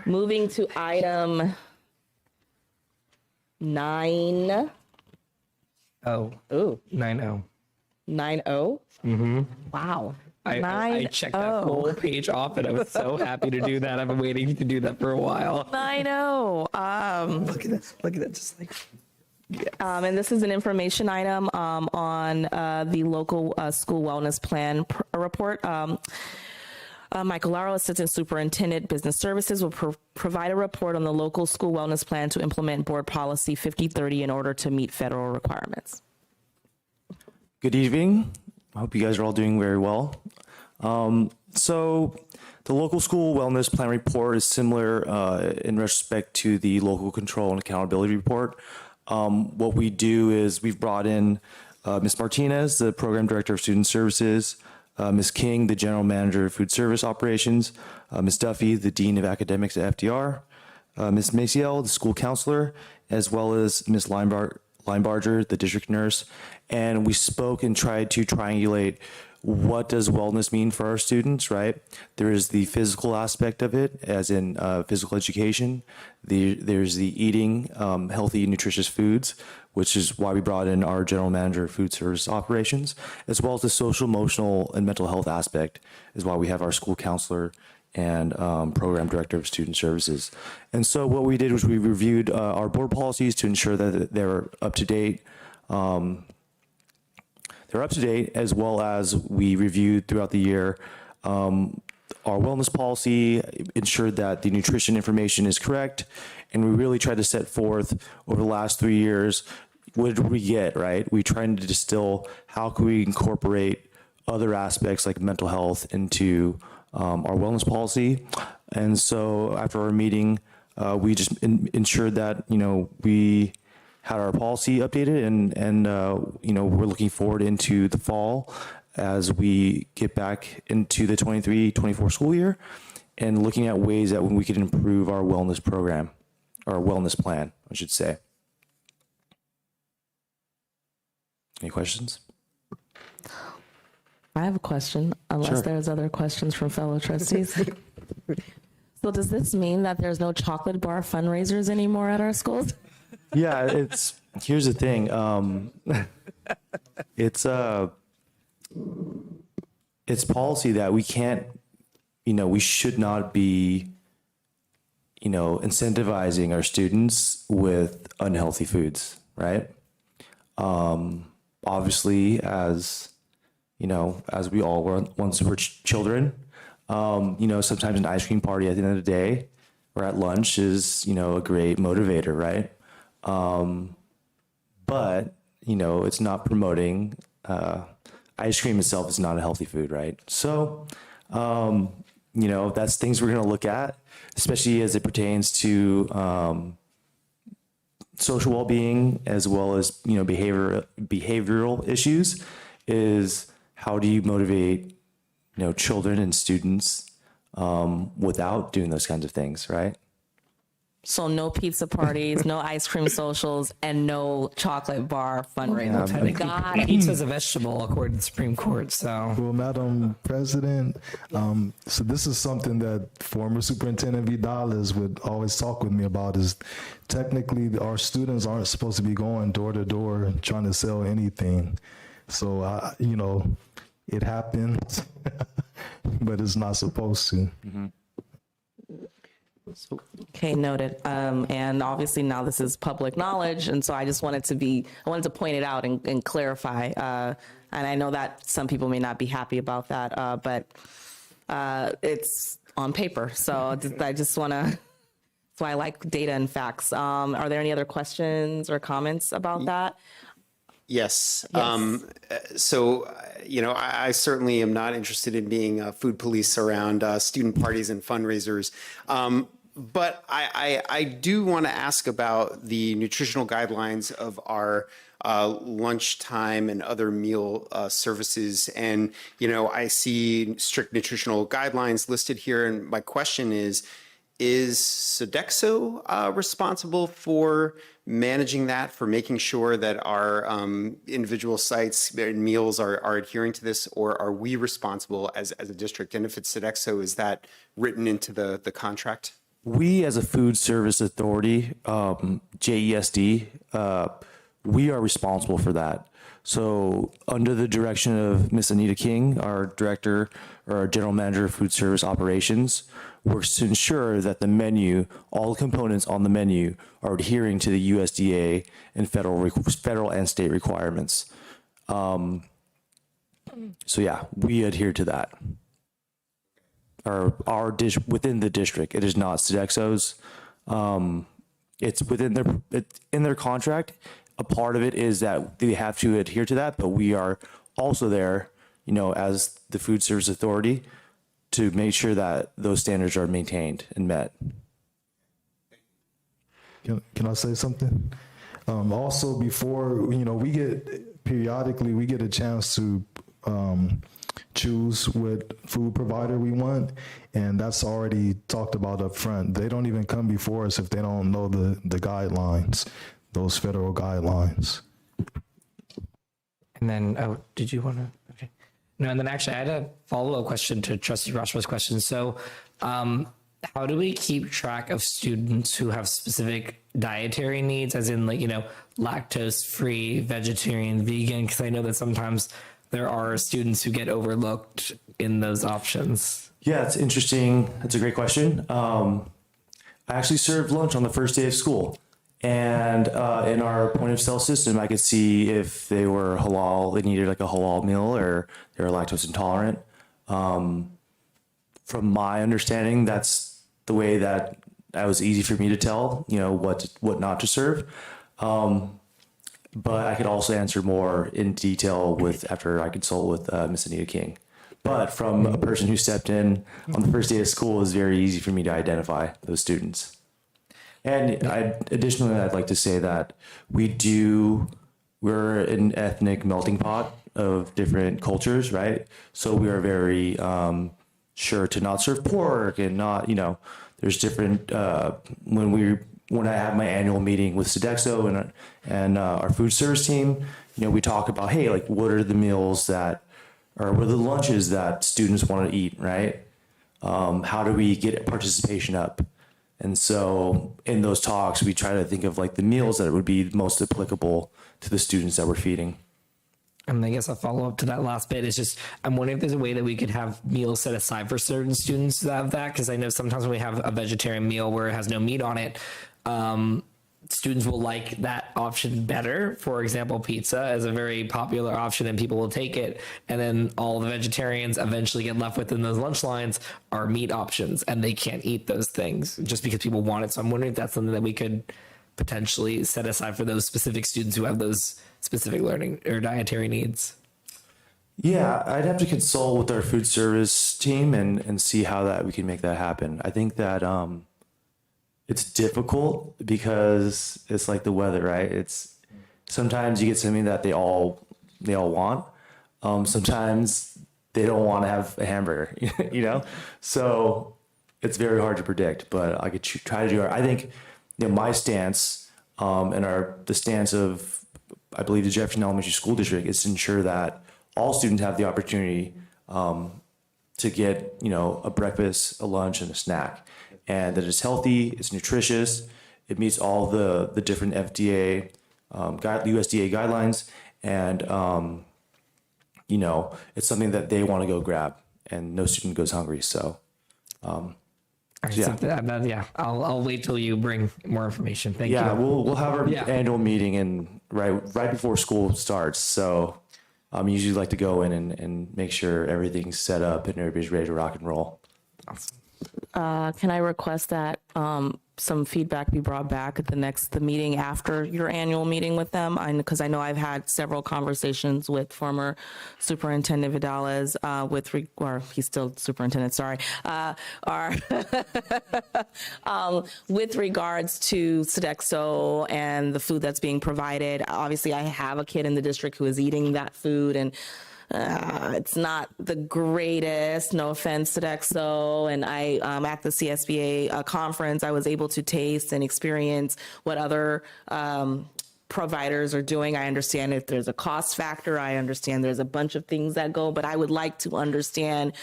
Moving to item 9. Oh, Ooh, 9-0. 9-0? Mm-hmm. Wow. I checked that whole page off, and I was so happy to do that. I've been waiting to do that for a while. 9-0. Look at that, just like. And this is an information item on the local school wellness plan report. Michael Laro, Assistant Superintendent, Business Services, will provide a report on the local school wellness plan to implement Board Policy 5030 in order to meet federal requirements. Good evening. I hope you guys are all doing very well. So the local school wellness plan report is similar in respect to the local control and accountability report. What we do is we've brought in Ms. Martinez, the Program Director of Student Services, Ms. King, the General Manager of Food Service Operations, Ms. Duffy, the Dean of Academics at FDR, Ms. Maciel, the School Counselor, as well as Ms. Linebarger, the District Nurse. And we spoke and tried to triangulate what does wellness mean for our students, right? There is the physical aspect of it, as in physical education. There's the eating healthy, nutritious foods, which is why we brought in our general manager of food service operations, as well as the social, emotional, and mental health aspect, is why we have our school counselor and program director of student services. And so what we did was we reviewed our board policies to ensure that they're up to date. As well as we reviewed throughout the year our wellness policy, ensured that the nutrition information is correct, and we really tried to set forth over the last 3 years, what did we get, right? We tried to distill how can we incorporate other aspects like mental health into our wellness policy. And so after our meeting, we just ensured that, we had our policy updated, and we're looking forward into the fall as we get back into the 23-24 school year and looking at ways that we could improve our wellness program, or wellness plan, I should say. Any questions? I have a question, unless Sure. there's other questions from fellow trustees. So does this mean that there's no chocolate bar fundraisers anymore at our schools? Yeah, here's the thing. It's policy that we can't, we should not be, incentivizing our students with unhealthy foods, right? Obviously, as we all were once were children, sometimes an ice cream party at the end of the day or at lunch is, a great motivator, right? But, it's not promoting, ice cream itself is not a healthy food, right? So, that's things we're going to look at, especially as it pertains to social well-being, as well as, behavioral issues, is how do you motivate, children and students without doing those kinds of things, right? So no pizza parties, no ice cream socials, and no chocolate bar fundraiser. Got it. Pizza is a vegetable according to the Supreme Court. So Well, Madam President, so this is something that former Superintendent Vidales would always talk with me about is technically our students aren't supposed to be going door to door trying to sell anything. So, it happens, but it's not supposed to. Okay, noted. And obviously now this is public knowledge, and so I just wanted to point it out and clarify. And I know that some people may not be happy about that, but it's on paper. So I just want to. That's why I like data and facts. Are there any other questions or comments about that? Yes. Yes. I certainly am not interested in being a food police around student parties and fundraisers. But I do want to ask about the nutritional guidelines of our lunchtime and other meal services. And, I see strict nutritional guidelines listed here. And my question is Sodexo responsible for managing that, for making sure that our individual sites and meals are adhering to this, or are we responsible as a district? And if it's Sodexo, is that written into the contract? We, as a food service authority, JESD, we are responsible for that. So under the direction of Miss Anita King, our director or our general manager of food service operations, works to ensure that the menu, all the components on the menu are adhering to the USDA and federal and state requirements. So yeah, we adhere to that. Our dish within the district, it is not Sodexo's. It's within in their contract. A part of it is that they have to adhere to that, but we are also there, as the food service authority, to make sure that those standards are maintained and met. Can I say something? Also, before, we get a chance to choose what food provider we want, and that's already talked about up front. They don't even come before us if they don't know the guidelines, those federal guidelines. and then did you want to? Okay. No, and then actually I had a follow-up question to Trustee Rashba's question. So how do we keep track of students who have specific dietary needs, as in lactose-free, vegetarian, vegan? Because I know that sometimes there are students who get overlooked in those options. Yeah, it's interesting. That's a great question. I actually served lunch on the first day of school. And in our point of sale system, I could see if they were halal, they needed like a halal meal, or they were lactose intolerant. From my understanding, that's the way that was easy for me to tell, what not to serve. But I could also answer more in detail after I consult with Miss Anita King. But from a person who stepped in on the first day of school, it was very easy for me to identify those students. And additionally, I'd like to say that we're an ethnic melting pot of different cultures, right? So we are very sure to not serve pork and not, there's different, when I have my annual meeting with Sodexo and our food service team, we talk about, hey, like what are the meals what are the lunches that students want to eat, right? How do we get participation up? And so in those talks, we try to think of like the meals that would be most applicable to the students that we're feeding. And I guess a follow up to that last bit is just, I'm wondering if there's a way that we could have meals set aside for certain students that have that. Cause I know sometimes when we have a vegetarian meal where it has no meat on it, students will like that option better. For example, pizza is a very popular option and people will take it. And then all the vegetarians eventually get left within those lunch lines are meat options and they can't eat those things just because people want it. So I'm wondering if that's something that we could potentially set aside for those specific students who have those specific learning or dietary needs. Yeah, I'd have to consult with our food service team and see how we can make that happen. I think that it's difficult because it's like the weather, right? It's sometimes you get something that they all want. Sometimes they don't want to have a hamburger, So it's very hard to predict, but I could try to do it. I think my stance and the stance of, I believe, the Jefferson Elementary School District is to ensure that all students have the opportunity to get, a breakfast, a lunch, and a snack, and that it's healthy, it's nutritious, it meets all the different FDA, USDA guidelines, and it's something that they want to go grab, and no student goes hungry. So, All right, so I'll wait till you bring more information. Thank you. yeah, we'll have our Yeah. annual meeting and right before school starts. So, I usually like to go in and make sure everything's set up and everybody's ready to rock and roll. Can I request that some feedback be brought back at the meeting after your annual meeting with them? Because I know I've had several conversations with former Superintendent Vidales or he's still superintendent, sorry, with regards to Sodexo and the food that's being provided. Obviously, I have a kid in the district who is eating that food, and it's not the greatest, no offense to Sodexo. And I, at the CSBA conference, I was able to taste and experience what other providers are doing. I understand if there's a cost factor. I understand there's a bunch of things that go, but I would like to understand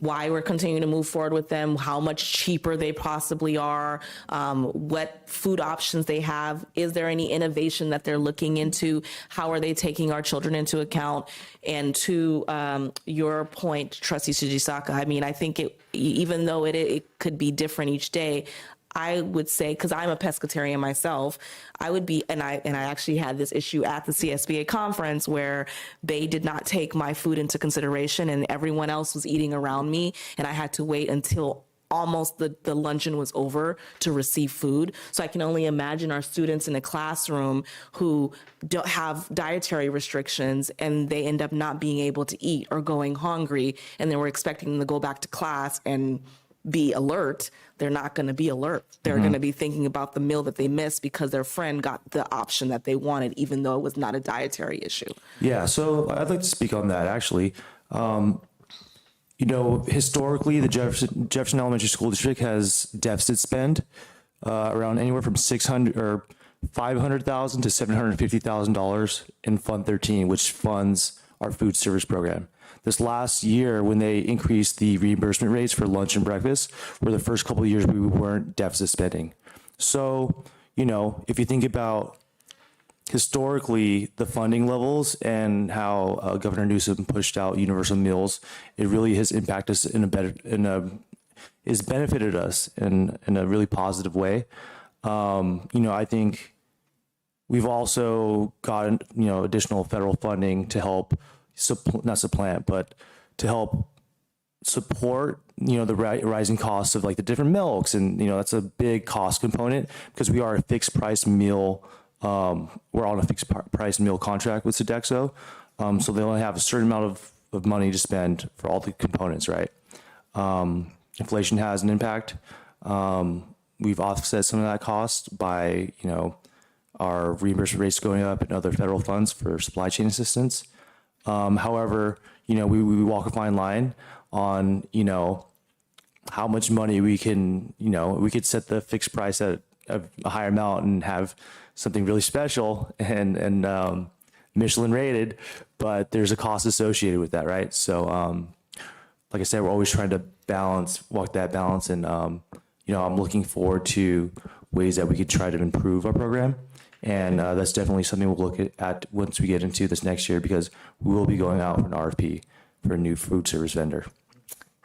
why we're continuing to move forward with them, how much cheaper they possibly are, what food options they have. Is there any innovation that they're looking into? How are they taking our children into account? And to your point, Trustee Sujisaka, I mean, I think even though it could be different each day, I would say, because I'm a pescatarian myself, I would be, and I actually had this issue at the CSBA conference where they did not take my food into consideration and everyone else was eating around me, and I had to wait until almost the luncheon was over to receive food. So I can only imagine our students in a classroom who don't have dietary restrictions and they end up not being able to eat or going hungry, and then we're expecting them to go back to class and be alert. They're not going to be alert. They're going to be thinking about the meal that they missed because their friend got the option that they wanted, even though it was not a dietary issue. Yeah, so I'd like to speak on that, actually. Historically, the Jefferson Elementary School District has deficit spend around anywhere from $500,000 to $750,000 in Fund 13, which funds our food service program. This last year, when they increased the reimbursement rates for lunch and breakfast, were the first couple of years we weren't deficit spending. So, if you think about historically the funding levels and how Governor Newsom pushed out universal meals, it really has impacted us has benefited us in a really positive way. I think we've also gotten, additional federal funding to help not supplant, but to help support, the rising costs of like the different milks. And, that's a big cost component because we are a fixed price meal. We're on a fixed price meal contract with Sodexo. So they only have a certain amount of money to spend for all the components, right? Inflation has an impact. We've offset some of that cost by, our reimbursement rates going up and other federal funds for supply chain assistance. However, we walk a fine line on, how much money we can, we could set the fixed price at a higher amount and have something really special and Michelin rated, but there's a cost associated with that, right? So, like I said, we're always trying to walk that balance. And, I'm looking forward to ways that we could try to improve our program. And that's definitely something we'll look at once we get into this next year, because we will be going out for an RFP for a new food service vendor.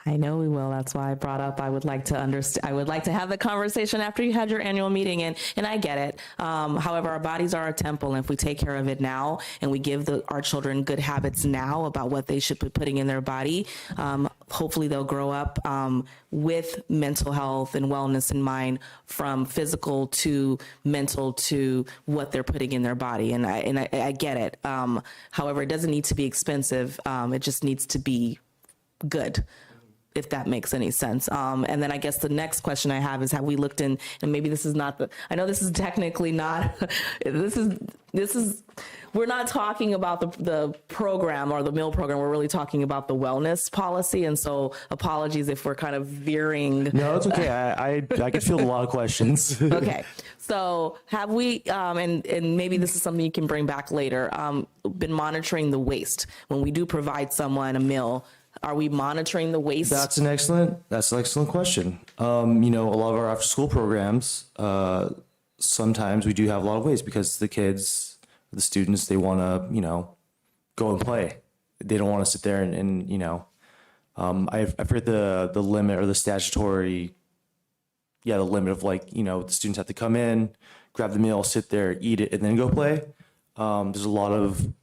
I know we will. That's why I brought up, I would like to have the conversation after you had your annual meeting, and I get it. However, our bodies are a temple, and if we take care of it now and we give our children good habits now about what they should be putting in their body, hopefully they'll grow up with mental health and wellness in mind, from physical to mental to what they're putting in their body. And I get it. However, it doesn't need to be expensive. It just needs to be good. if that makes any sense. And then I guess the next question I have is, have we looked in, and maybe this is not I know this is technically not, this is, we're not talking about the program or the meal program. We're really talking about the wellness policy. And so apologies if we're kind of veering. No, it's okay. I could field a lot of questions. Okay. So have we, and maybe this is something you can bring back later, been monitoring the waste when we do provide someone a meal? Are we monitoring the waste? That's an excellent question. A lot of our after school programs, sometimes we do have a lot of waste because the students, they want to, go and play. They don't want to sit there and I've heard the limit or the statutory, the limit of the students have to come in, grab the meal, sit there, eat it, and then go play. There's a lot of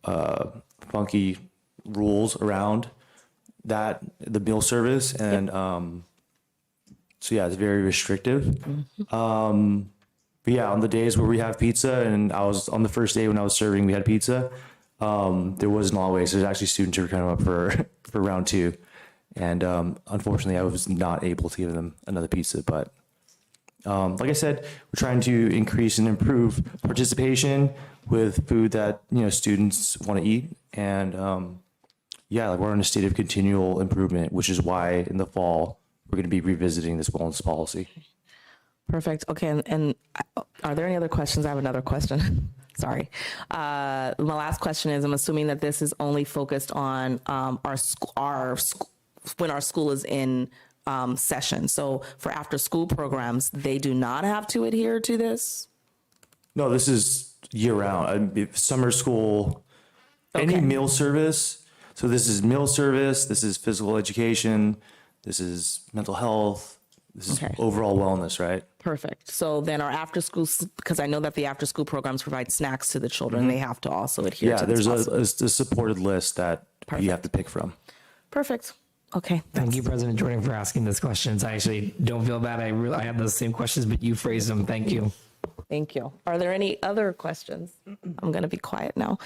funky rules around that, the meal service, and it's very restrictive. But yeah, on the days where we have pizza, and I was on the first day when I was serving, we had pizza. There wasn't always. There's actually students who were coming up for round two, and unfortunately, I was not able to give them another pizza. But like I said, we're trying to increase and improve participation with food that students want to eat, and we're in a state of continual improvement, which is why in the fall we're going to be revisiting this wellness policy. Perfect. Okay. And are there any other questions? I have another question. Sorry. My last question is, I'm assuming that this is only focused on when our school is in session. So for after school programs, they do not have to adhere to this? No, this is year round. Summer school, any meal service. So this is meal service, this is physical education, this is mental health, this is overall wellness, right? Perfect. So then our after school, because I know that the after school programs provide snacks to the children, they have to also adhere to this. Yeah, there's a supported list that you have to pick from. Perfect. Okay. Thank you, President Jordan, for asking those questions. I actually don't feel bad. I had those same questions, but you phrased them. Thank you. Thank you. Are there any other questions? I'm going to be quiet now.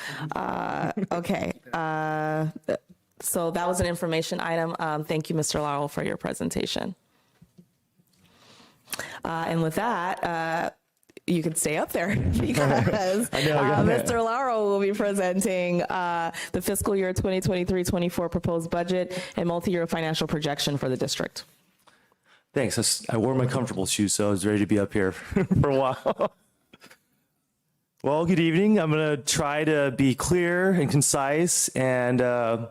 Okay. So that was an information item. Thank you, Mr. Laurel, for your presentation. And with that, you can stay up there because Mr. Laurel will be presenting the fiscal year 2023-24 proposed budget and multi-year financial projection for the district. Thanks. I wore my comfortable shoes, so I was ready to be up here for a while. Well, good evening. I'm going to try to be clear and concise. And on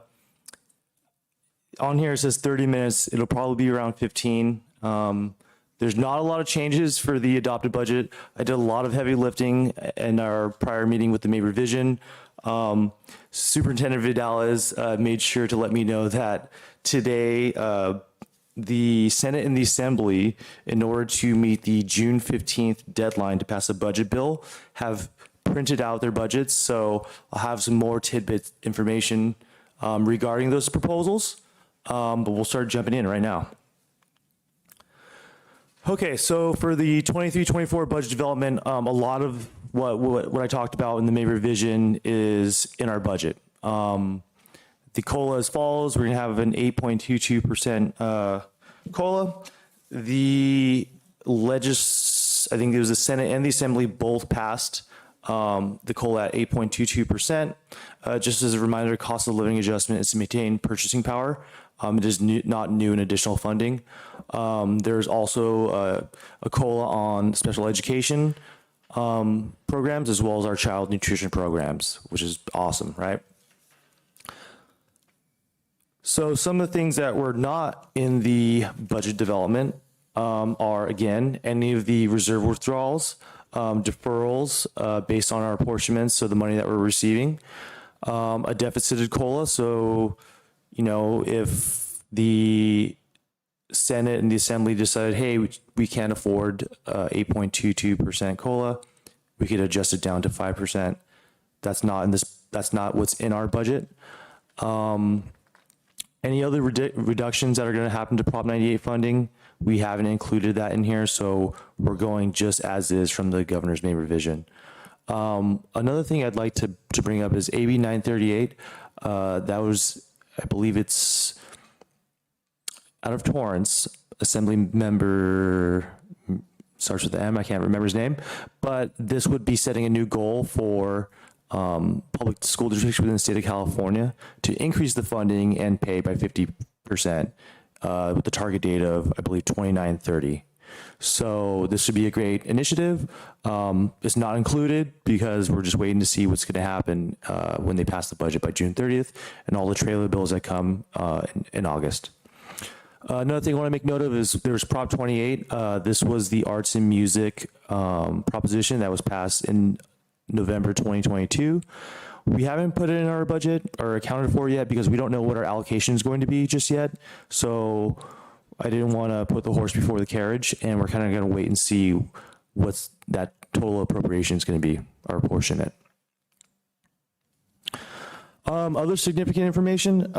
here it says 30 minutes. It'll probably be around 15. There's not a lot of changes for the adopted budget. I did a lot of heavy lifting in our prior meeting with the May revision. Superintendent Vidales made sure to let me know that today the Senate and the Assembly, in order to meet the June 15th deadline to pass a budget bill, have printed out their budgets. So I'll have some more tidbit information regarding those proposals, but we'll start jumping in right now. Okay, so for the 23-24 budget development, a lot of what I talked about in the May revision is in our budget. The COLA as follows. We're going to have an 8.22% COLA. I think it was the Senate and the Assembly both passed the COLA at 8.22%. Just as a reminder, cost of living adjustment is to maintain purchasing power. It is not new and additional funding. There's also a COLA on special education programs, as well as our child nutrition programs, which is awesome, right? So some of the things that were not in the budget development are, again, any of the reserve withdrawals, deferrals based on our apportionments, so the money that we're receiving, a deficited COLA. So, if the Senate and the Assembly decided, hey, we can't afford 8.22% COLA, we could adjust it down to 5%. That's not what's in our budget. Any other reductions that are going to happen to Prop 98 funding, we haven't included that in here, so we're going just as is from the governor's May revision. Another thing I'd like to bring up is AB 938. That was, I believe it's out of Torrance, Assembly Member starts with the M. I can't remember his name, but this would be setting a new goal for public school districts within the state of California to increase the funding and pay by 50% with the target date of, I believe, 2930. So this should be a great initiative. It's not included because we're just waiting to see what's going to happen when they pass the budget by June 30th and all the trailer bills that come in August. Another thing I want to make note of is there's Prop 28. This was the arts and music proposition that was passed in November 2022. We haven't put it in our budget or accounted for yet because we don't know what our allocation is going to be just yet. So I didn't want to put the horse before the carriage, and we're kind of going to wait and see what's that total appropriation is going to be, our portion it. Other significant information.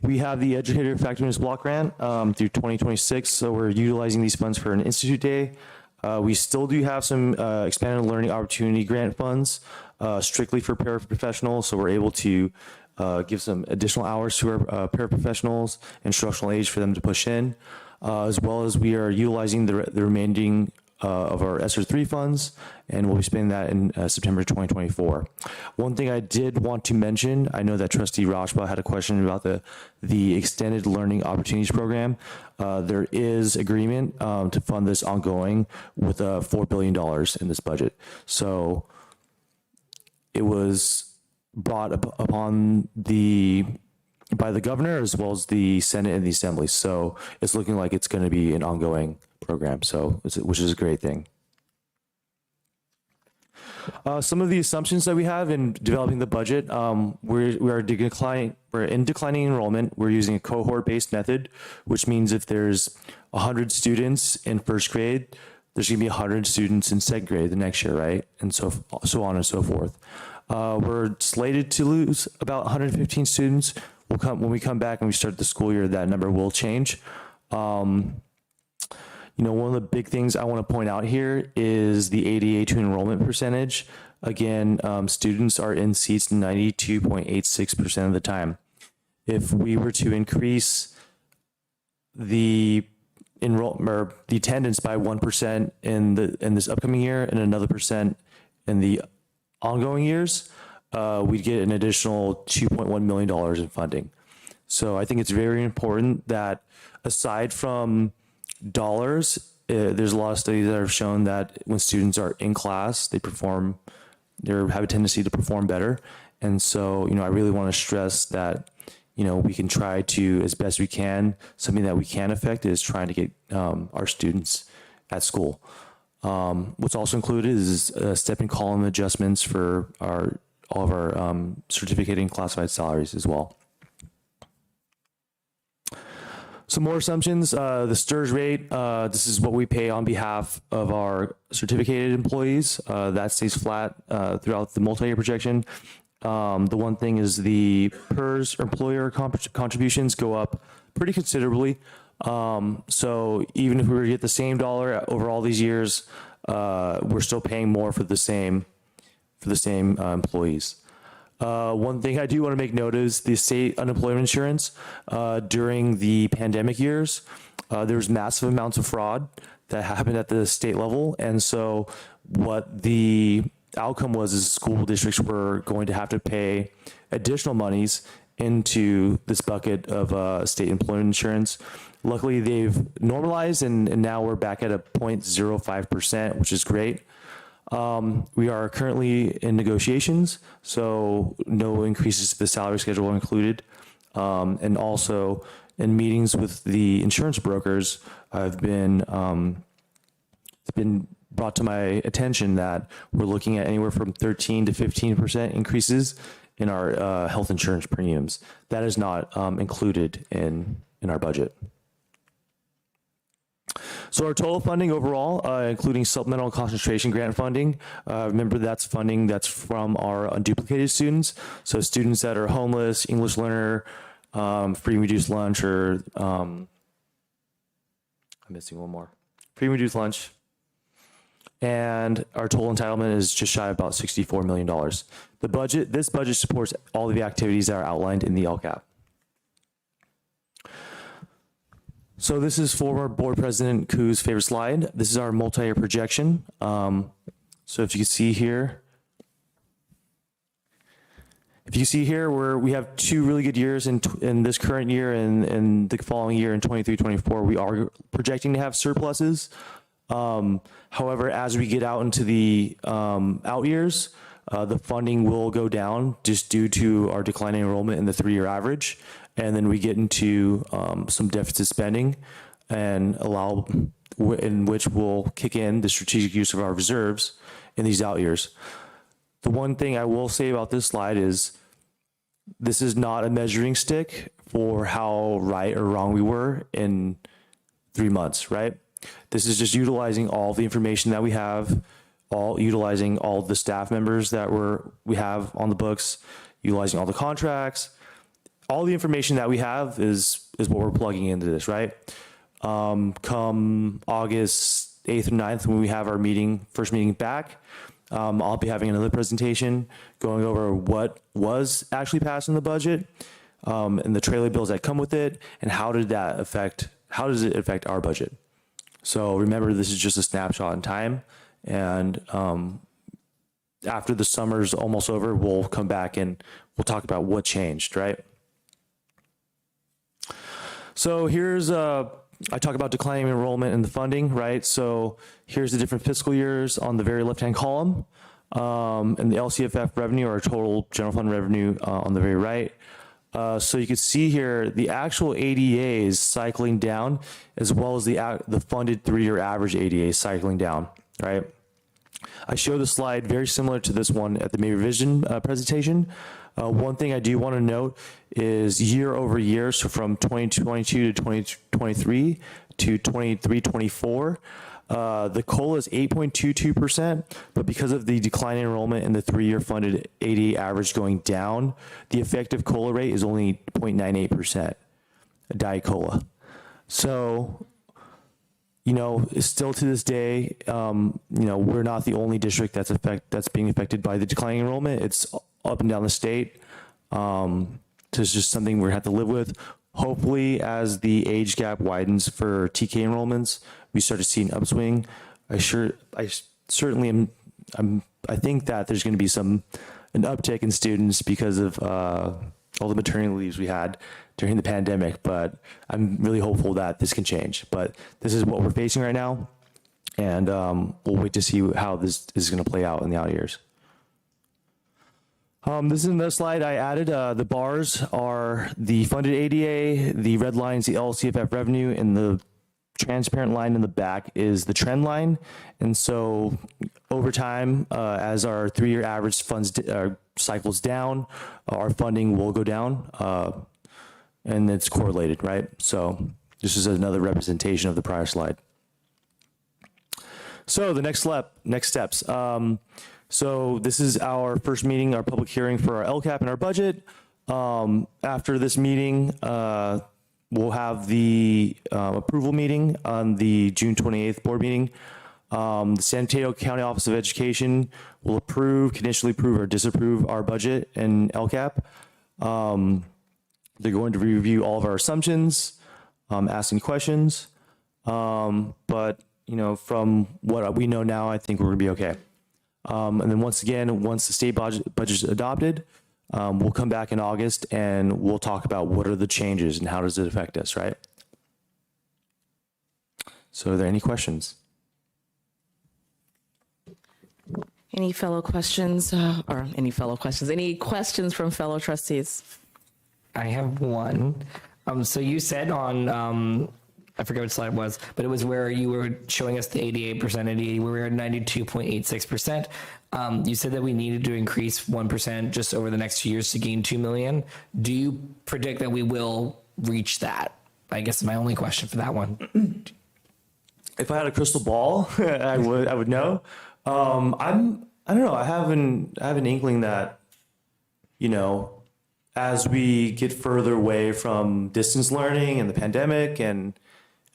We have the Educator Effectiveness Block Grant through 2026, so we're utilizing these funds for an Institute Day. We still do have some expanded learning opportunity grant funds strictly for paraprofessionals, so we're able to give some additional hours to our paraprofessionals, instructional aides for them to push in, as well as we are utilizing the remaining of our ESSER 3 funds, and we'll be spending that in September 2024. One thing I did want to mention, I know that Trustee Rashba had a question about the Extended Learning Opportunities Program. There is agreement to fund this ongoing with $4 billion in this budget. So it was brought upon by the governor as well as the Senate and the Assembly. So it's looking like it's going to be an ongoing program, so which is a great thing. Some of the assumptions that we have in developing the budget, we're in declining enrollment. We're using a cohort-based method, which means if there's 100 students in first grade, there's going to be 100 students in second grade the next year, right? And so on and so forth. We're slated to lose about 115 students. When we come back and we start the school year, that number will change. One of the big things I want to point out here is the ADA to enrollment percentage. Again, students are in seats 92.86% of the time. If we were to increase the attendance by 1% in this upcoming year and another percent in the ongoing years, we'd get an additional $2.1 million in funding. So I think it's very important that aside from dollars, there's a lot of studies that have shown that when students are in class, they have a tendency to perform better. And so, I really want to stress that, we can try to, as best we can, something that we can affect is trying to get our students at school. What's also included is stepping column adjustments for all of our certificated and classified salaries as well. Some more assumptions, the STRS rate, this is what we pay on behalf of our certificated employees. That stays flat throughout the multi-year projection. The one thing is the PERS employer contributions go up pretty considerably. So even if we were to get the same dollar over all these years, we're still paying more for the same employees. One thing I do want to make note is the state unemployment insurance. During the pandemic years, there was massive amounts of fraud that happened at the state level. And so what the outcome was is school districts were going to have to pay additional monies into this bucket of state employment insurance. Luckily, they've normalized, and now we're back at a 0.05%, which is great. We are currently in negotiations, so no increases to the salary schedule are included. And also in meetings with the insurance brokers, it's been brought to my attention that we're looking at anywhere from 13 to 15% increases in our health insurance premiums. That is not included in our budget. So our total funding overall, including supplemental concentration grant funding, remember that's funding that's from our unduplicated students. So students that are homeless, English learner, free and reduced lunch, or I'm missing one more, free and reduced lunch. And our total entitlement is just shy of about $64 million. This budget supports all of the activities that are outlined in the LCAP. So this is former board president Ku's favorite slide. This is our multi-year projection. So if you can see here, where we have 2 really good years in this current year and the following year in 23-24, we are projecting to have surpluses. However, as we get out into the out years, the funding will go down just due to our declining enrollment in the 3-year average. And then we get into some deficit spending and in which we'll kick in the strategic use of our reserves in these out years. The one thing I will say about this slide is this is not a measuring stick for how right or wrong we were in 3 months, right? This is just utilizing all the information that we have, utilizing all the staff members that we have on the books, utilizing all the contracts. All the information that we have is what we're plugging into this, right? Come August 8th or 9th, when we have our first meeting back, I'll be having another presentation going over what was actually passed in the budget, and the trailer bills that come with it, and how does it affect our budget? So remember, this is just a snapshot in time, and after the summer's almost over, we'll come back and we'll talk about what changed, right? So here's, I talk about declining enrollment and the funding, right? So here's the different fiscal years on the very left-hand column, and the LCFF revenue, or total general fund revenue, on the very right. So you can see here the actual ADA is cycling down, as well as the funded 3-year average ADA is cycling down, right? I showed the slide very similar to this one at the May revision presentation. One thing I do want to note is year over year, so from 2022 to 2023 to 23-24, the COLA is 8.22%, but because of the decline in enrollment and the 3-year funded ADA average going down, the effective COLA rate is only 0.98%, a Diet Cola. So, still to this day, we're not the only district that's being affected by the declining enrollment. It's up and down the state. So it's just something we're gonna have to live with. Hopefully, as the age gap widens for TK enrollments, we start to see an upswing. I certainly am. I think that there's going to be an uptick in students because of all the maternity leaves we had during the pandemic. But I'm really hopeful that this can change. But this is what we're facing right now, and we'll wait to see how this is going to play out in the out years. This is another slide I added. The bars are the funded ADA, the red line is the LCFF revenue, and the transparent line in the back is the trend line. And so over time, as our 3-year average funds cycles down, our funding will go down, and it's correlated, right? So this is another representation of the prior slide. So the next steps. So this is our first meeting, our public hearing for our LCAP and our budget. After this meeting, we'll have the approval meeting on the June 28th board meeting. The San Mateo County Office of Education will conditionally approve or disapprove our budget and LCAP. They're going to review all of our assumptions, asking questions. But, from what we know now, I think we're gonna be okay. And then once the state budget is adopted, we'll come back in August and we'll talk about what are the changes and how does it affect us, right? So are there any questions? Any questions from fellow trustees? I have one. So you said on, I forget what slide it was, but it was where you were showing us the 88% ADA, where we were at 92.86%. You said that we needed to increase 1% just over the next 2 years to gain 2 million. Do you predict that we will reach that? I guess my only question for that one. If I had a crystal ball, I would know. I don't know. I have an inkling that, as we get further away from distance learning and the pandemic and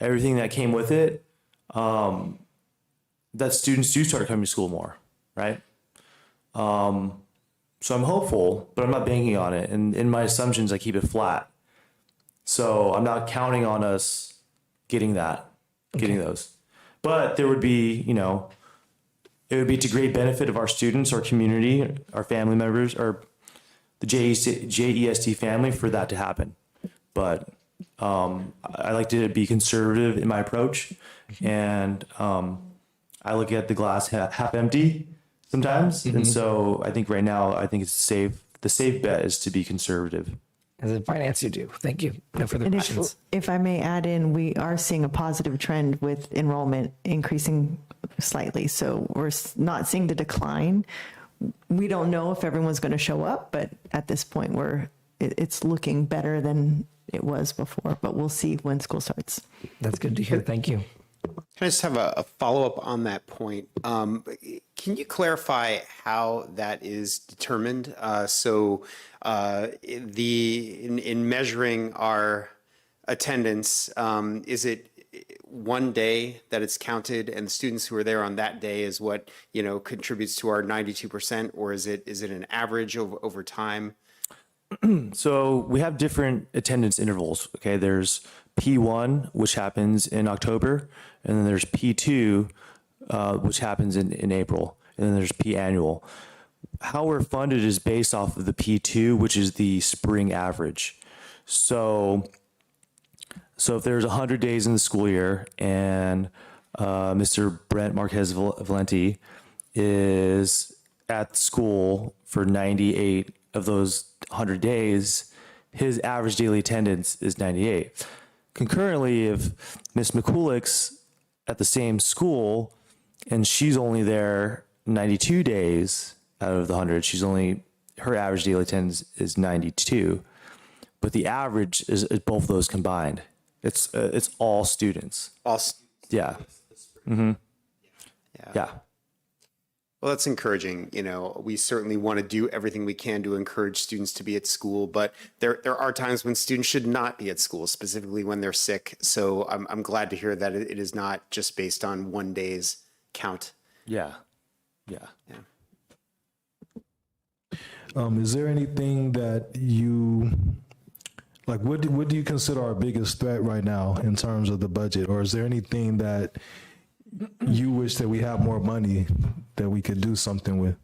everything that came with it, that students do start coming to school more, right? So I'm hopeful, but I'm not banking on it. And in my assumptions, I keep it flat. So I'm not counting on us getting those. But there would be, it would be to great benefit of our students, our community, our family members, or the JESD family for that to happen. But I like to be conservative in my approach, and I look at the glass half empty sometimes. And so I think right now, I think the safe bet is to be conservative. As a finance, you do. Thank you. No further And questions. if I may add in, we are seeing a positive trend with enrollment increasing slightly. So we're not seeing the decline. We don't know if everyone's going to show up, but at this point, it's looking better than it was before. But we'll see when school starts. That's good to hear. Thank you. Can I just have a follow-up on that point? Can you clarify how that is determined? In measuring our attendance, is it one day that it's counted, and the students who are there on that day is what contributes to our 92%, or is it an average over time? So we have different attendance intervals. Okay, there's P1, which happens in October, and then there's P2, which happens in April, and then there's P annual. How we're funded is based off of the P2, which is the spring average. So if there's 100 days in the school year, and Mr. Brent Marquez Valenti is at school for 98 of those 100 days, his average daily attendance is 98. Concurrently, if Miss McCulloch's at the same school and she's only there 92 days out of the 100, her average daily attendance is 92, but the average is both those combined. It's all students. Yeah. Mm-hmm. Yeah. Well, that's encouraging. We certainly want to do everything we can to encourage students to be at school, but there are times when students should not be at school, specifically when they're sick. So I'm glad to hear that it is not just based on one day's count. Yeah. Is there anything that you like? What do you consider our biggest threat right now in terms of the budget, or is there anything that you wish that we have more money that we could do something with?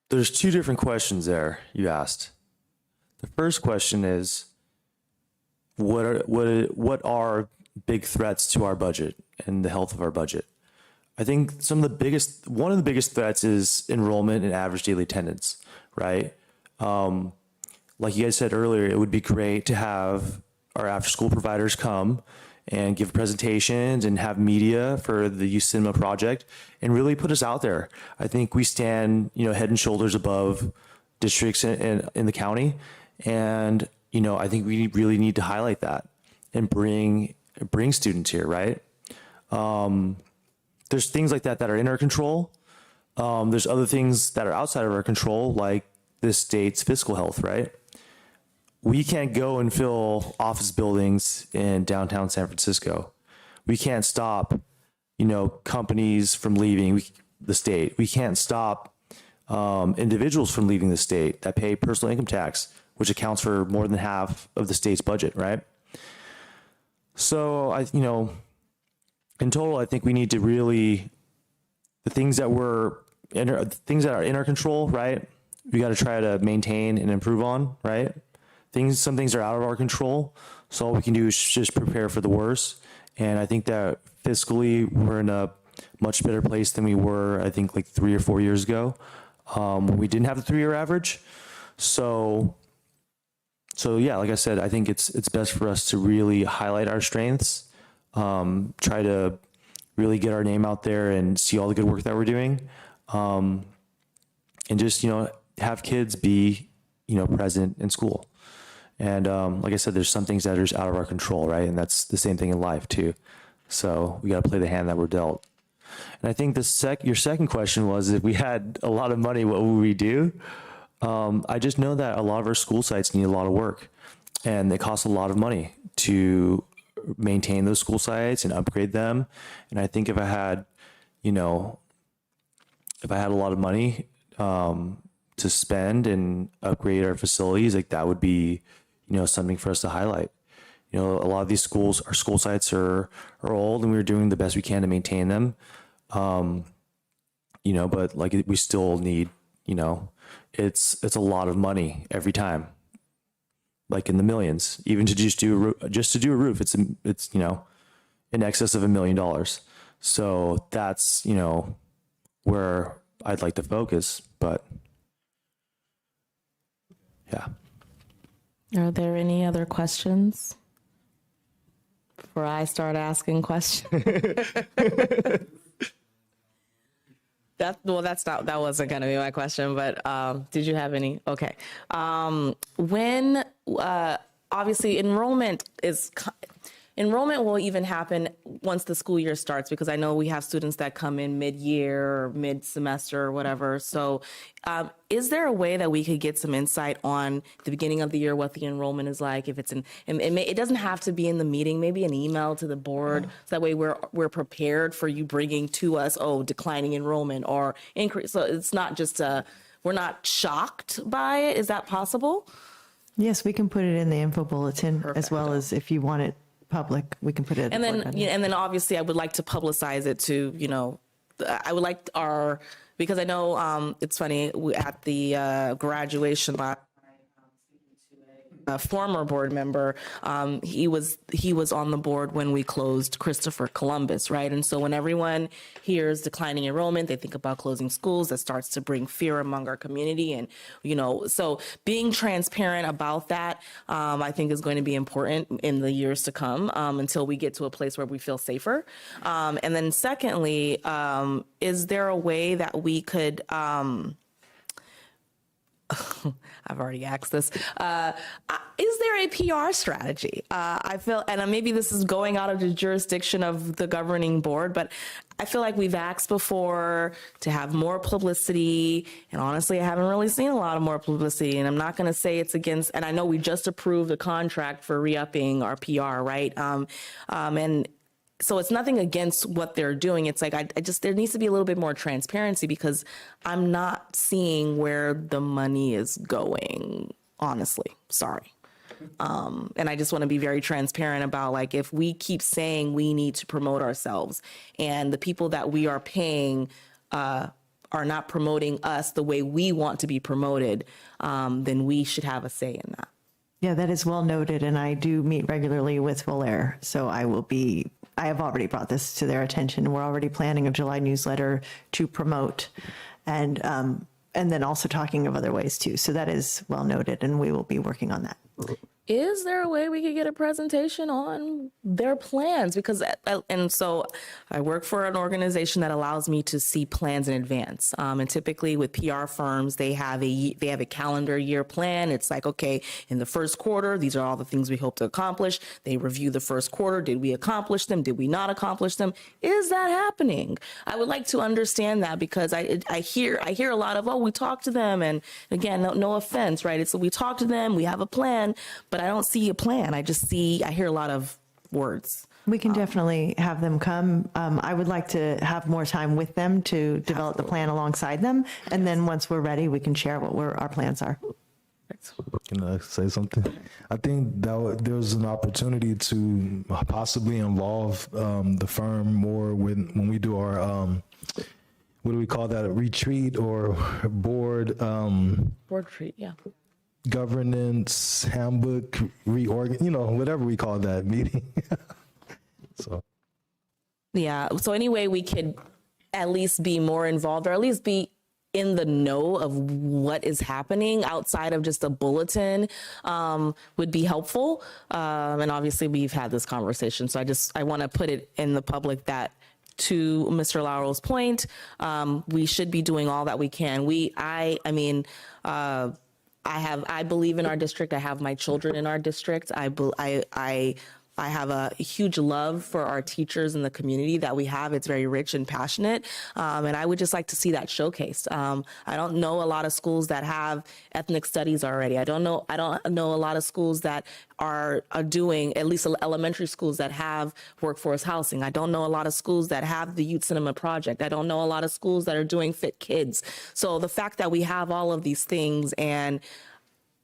There's two different questions there you asked. The first question is, what are big threats to our budget and the health of our budget? I think one of the biggest threats is enrollment and average daily attendance, right? Like you guys said earlier, it would be great to have our after school providers come and give presentations and have media for the Youth Cinema Project and really put us out there. I think we stand, head and shoulders above districts in the county. And, I think we really need to highlight that and bring students here, right? There's things like that are in our control. There's other things that are outside of our control, like the state's fiscal health, right? We can't go and fill office buildings in downtown San Francisco. We can't stop, companies from leaving the state. We can't stop individuals from leaving the state that pay personal income tax, which accounts for more than half of the state's budget, right? So in total, I think we need to really, the things that are in our control, right? We got to try to maintain and improve on, right? Some things are out of our control. So all we can do is just prepare for the worst. And I think that fiscally, we're in a much better place than we were, I think, like 3 or 4 years ago, when we didn't have the 3-year average. So yeah, like I said, I think it's best for us to really highlight our strengths, try to really get our name out there and see all the good work that we're doing, and just have kids be present in school. And like I said, there's some things that are just out of our control, right? And that's the same thing in life too. So we got to play the hand that we're dealt. And I think your second question was, if we had a lot of money, what would we do? I just know that a lot of our school sites need a lot of work, and they cost a lot of money to maintain those school sites and upgrade them. And I think if I had a lot of money to spend and upgrade our facilities, like that would be, something for us to highlight. You know, a lot of these schools, our school sites are old, and we're doing the best we can to maintain them. You know, but like we still need, you know, it's a lot of money every time, like in the millions, even to just do a roof. It's you know, in excess of $1 million. So that's, you know, where I'd like to focus, but yeah. Are there any other questions before I start asking questions? That wasn't going to be my question, but did you have any? Okay. When obviously enrollment will even happen once the school year starts, because I know we have students that come in mid-year or mid-semester or whatever. So is there a way that we could get some insight on the beginning of the year, what the enrollment is like? If it's it doesn't have to be in the meeting, maybe an email to the board. So that way we're prepared for you bringing to us, declining enrollment or increase. So it's not just we're not shocked by it. Is that possible? Yes, we can put it in the info bulletin as well as if you want it public, we can put it. And then obviously I would like to publicize it to, you know, I would like because I know it's funny, at the graduation last a former board member, he was on the board when we closed Christopher Columbus, right? And so when everyone hears declining enrollment, they think about closing schools. That starts to bring fear among our community. And, you know, so being transparent about that, I think is going to be important in the years to come, until we get to a place where we feel safer. And then secondly, is there a way that we could, I've already asked this. Is there a PR strategy? I feel, and maybe this is going out of the jurisdiction of the governing board, but I feel like we've asked before to have more publicity, and honestly, I haven't really seen a lot of more publicity, and I'm not going to say it's against, and I know we just approved a contract for re-upping our PR, right? And so it's nothing against what they're doing. It's like, I just, there needs to be a little bit more transparency, because I'm not seeing where the money is going, honestly. Sorry. And I just want to be very transparent about, like, if we keep saying we need to promote ourselves and the people that we are paying are not promoting us the way we want to be promoted, then we should have a say in that. Yeah, that is well noted. And I do meet regularly with Volaire. So I have already brought this to their attention. We're already planning a July newsletter to promote, and then also talking of other ways too. So that is well noted, and we will be working on that. Is there a way we could get a presentation on their plans? Because, and so I work for an organization that allows me to see plans in advance. And typically with PR firms, they have a calendar year plan. It's like, okay, in the first quarter, these are all the things we hope to accomplish. They review the first quarter. Did we accomplish them? Did we not accomplish them? Is that happening? I would like to understand that, because I hear a lot of, we talked to them. And again, no offense, right? It's we talked to them, we have a plan, but I don't see a plan. I hear a lot of words. We can definitely have them come. I would like to have more time with them to develop the plan alongside them. And then once we're ready, we can share what our plans are. Can I say something? I think that there's an opportunity to possibly involve the firm more when we do our, what do we call that, a retreat or board? Board retreat, yeah. Governance handbook whatever we call that meeting. So yeah, so anyway, we could at least be more involved, or at least be in the know of what is happening outside of just a bulletin, would be helpful. And obviously we've had this conversation, so I want to put it in the public that, to Mr. Laurel's point, we should be doing all that we can. I believe in our district. I have my children in our district. I have a huge love for our teachers and the community that we have. It's very rich and passionate. And I would just like to see that showcased. I don't know a lot of schools that have ethnic studies already. I don't know a lot of schools that are doing, at least elementary schools that have workforce housing. I don't know a lot of schools that have the Youth Cinema Project. I don't know a lot of schools that are doing Fit Kids. So the fact that we have all of these things, and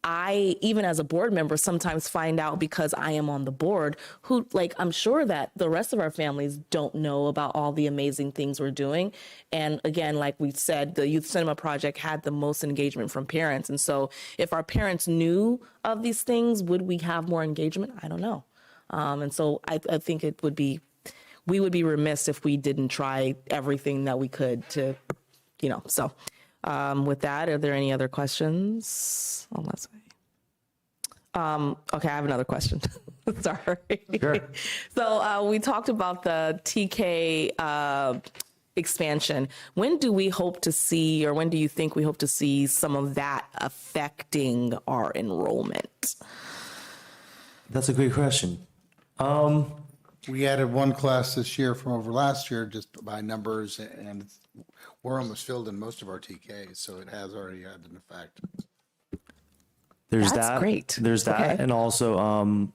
I, even as a board member, sometimes find out because I am on the board who, like, I'm sure that the rest of our families don't know about all the amazing things we're doing. And again, like we said, the Youth Cinema Project had the most engagement from parents. And so if our parents knew of these things, would we have more engagement? I don't know. And so I think we would be remiss if we didn't try everything that we could to, so with that, are there any other questions? Okay, I have another question. Sorry. Sure. So we talked about the TK expansion. When do we hope to see, or when do you think we hope to see some of that affecting our enrollment? That's a great question. We added one class this year from over last year, just by numbers, and we're almost filled in most of our TKs, so it has already had an effect. There's That's that. great. There's that. Okay. And also,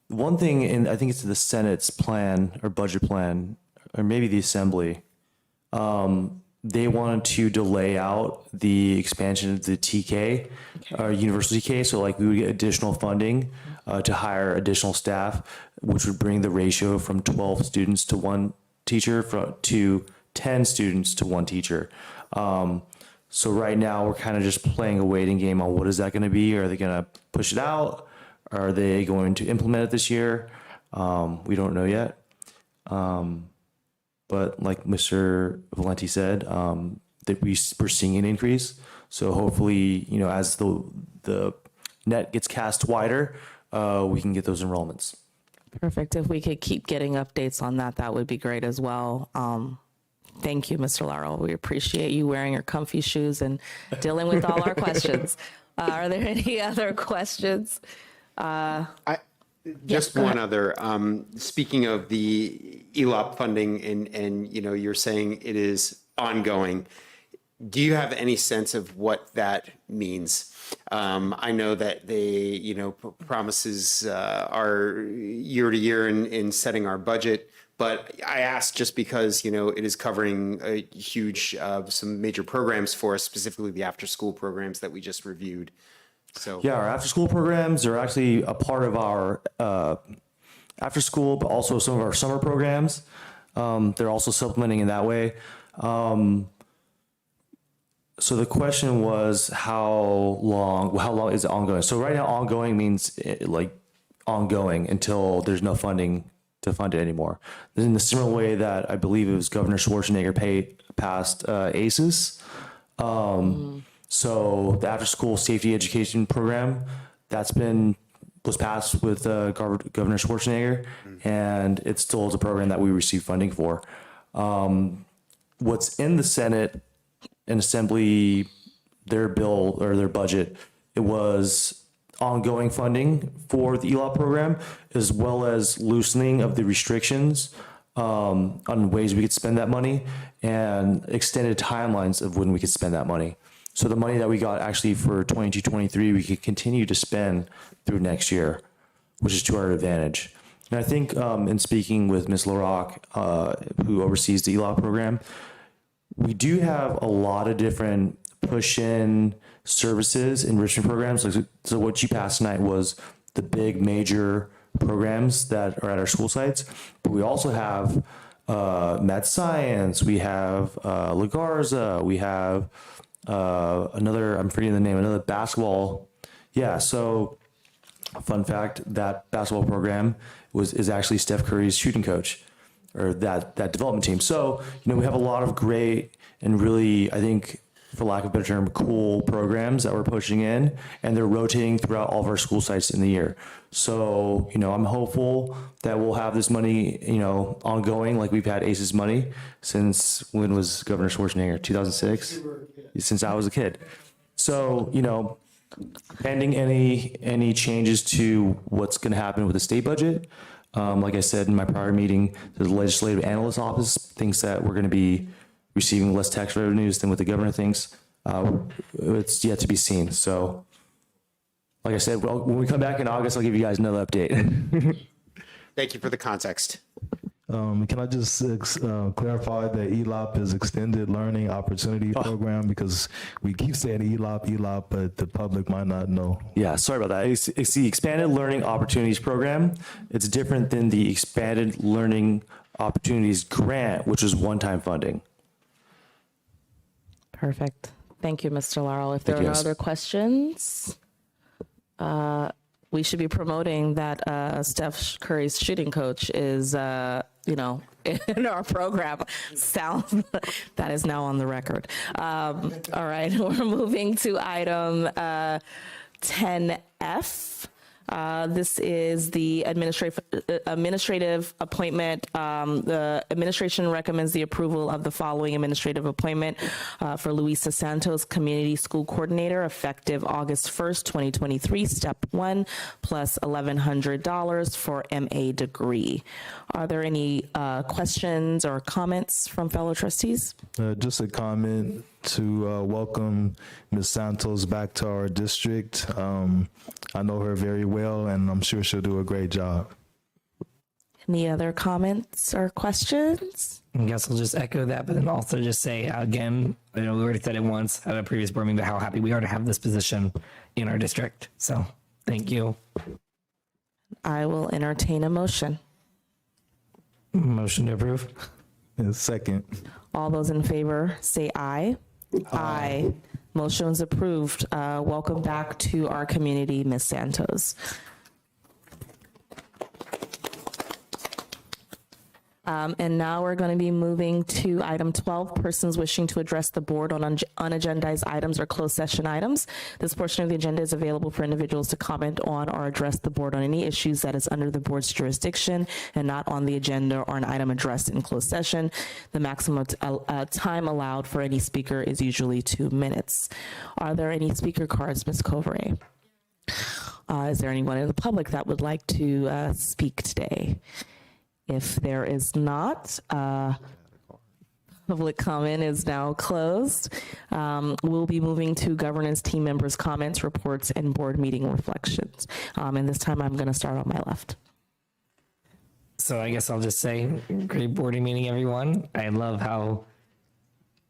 one thing in, I think it's the Senate's plan or budget plan, or maybe the Assembly, they wanted to delay out the expansion of the TK, universal TK. So like we would get additional funding to hire additional staff, which would bring the ratio from 12 students to one teacher to 10 students to one teacher. So right now we're kind of just playing a waiting game on what is that going to be? Are they going to push it out? Are they going to implement it this year? We don't know yet. But like Mr. Valenti said, that we're seeing an increase. So hopefully, as the net gets cast wider, we can get those enrollments. Perfect. If we could keep getting updates on that, that would be great as well. Thank you, Mr. Laurel. We appreciate you wearing your comfy shoes and dealing with all our questions. Are there any other questions? Just go one ahead. other, speaking of the ELOP funding and, you're saying it is ongoing. Do you have any sense of what that means? I know that they, promises are year to year in setting our budget, but I asked just because, it is covering a huge, some major programs for us, specifically the after-school programs that we just reviewed. So Yeah, our after-school programs are actually a part of our after-school, but also some of our summer programs. They're also supplementing in that way. So the question was how long is it ongoing? So right now, ongoing means like ongoing until there's no funding to fund it anymore. In the similar way that I believe it was Governor Schwarzenegger passed ACES. So the after school safety education program was passed with Governor Schwarzenegger, and it still is a program that we receive funding for. What's in the Senate and Assembly, their bill or their budget, it was ongoing funding for the ELOP program, as well as loosening of the restrictions on ways we could spend that money and extended timelines of when we could spend that money. So the money that we got actually for 22-23, we could continue to spend through next year, which is to our advantage. And I think in speaking with Ms. LaRock, who oversees the ELOP program, we do have a lot of different push-in services, enrichment programs. So what you passed tonight was the big major programs that are at our school sites, but we also have Med Science, we have La Garza, we have I'm forgetting the name, another basketball. Yeah, so fun fact, that basketball program is actually Steph Curry's shooting coach, or that development team. So, we have a lot of great and really, I think, for lack of a better term, cool programs that we're pushing in, and they're rotating throughout all of our school sites in the year. So, I'm hopeful that we'll have this money, ongoing, like we've had ACES money since, when was Governor Schwarzenegger? 2006? Since I was a kid. So, pending any changes to what's going to happen with the state budget, like I said in my prior meeting, the legislative analyst office thinks that we're going to be receiving less tax revenues than what the governor thinks. It's yet to be seen. So, like I said, when we come back in August, I'll give you guys another update. thank you for the context. Can I just clarify that ELOP is Extended Learning Opportunity Program, because we keep saying ELOP, but the public might not know. Yeah, sorry about that. It's the Expanded Learning Opportunities Program. It's different than the Expanded Learning Opportunities Grant, which is one-time funding. Perfect. Thank you, Mr. Laurel. If there are no other questions, we should be promoting that Steph Curry's shooting coach is, in our program. Sound that is now on the record. All right, we're moving to item 10F. This is the administrative appointment. The administration recommends the approval of the following administrative appointment for Luisa Santos, Community School Coordinator, effective August 1st, 2023, step 1, plus $1,100 for MA degree. Are there any questions or comments from fellow trustees? Just a comment to welcome Ms. Santos back to our district. I know her very well, and I'm sure she'll do a great job. Any other comments or questions? I guess I'll just echo that, but then also just say again, we already said it once at a previous board meeting, but how happy we are to have this position in our district. So thank you. I will entertain a motion. Motion to approve. Second. All those in favor say aye. Aye. Motion is approved. Welcome back to our community, Ms. Santos. And now we're going to be moving to item 12, persons wishing to address the board on unagendized items or closed session items. This portion of the agenda is available for individuals to comment on or address the board on any issues that is under the board's jurisdiction and not on the agenda or an item addressed in closed session. The maximum time allowed for any speaker is usually 2 minutes. Are there any speaker cards, Ms. Covere? Is there anyone in the public that would like to speak today? If there is not, public comment is now closed. We'll be moving to governance team members' comments, reports, and board meeting reflections. And this time I'm going to start on my left. So I guess I'll just say, great boarding meeting, everyone. I love how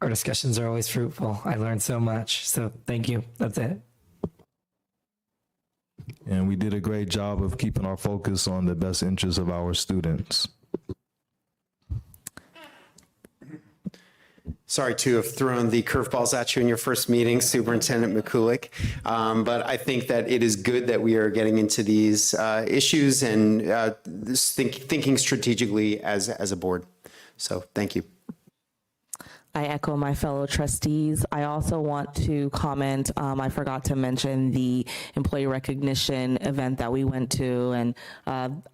our discussions are always fruitful. I learned so much. So thank you. That's it. And we did a great job of keeping our focus on the best interests of our students. Sorry to have thrown the curveballs at you in your first meeting, Superintendent McCulloch. But I think that it is good that we are getting into these issues and thinking strategically as a board. So thank you. I echo my fellow trustees. I also want to comment, I forgot to mention the employee recognition event that we went to. And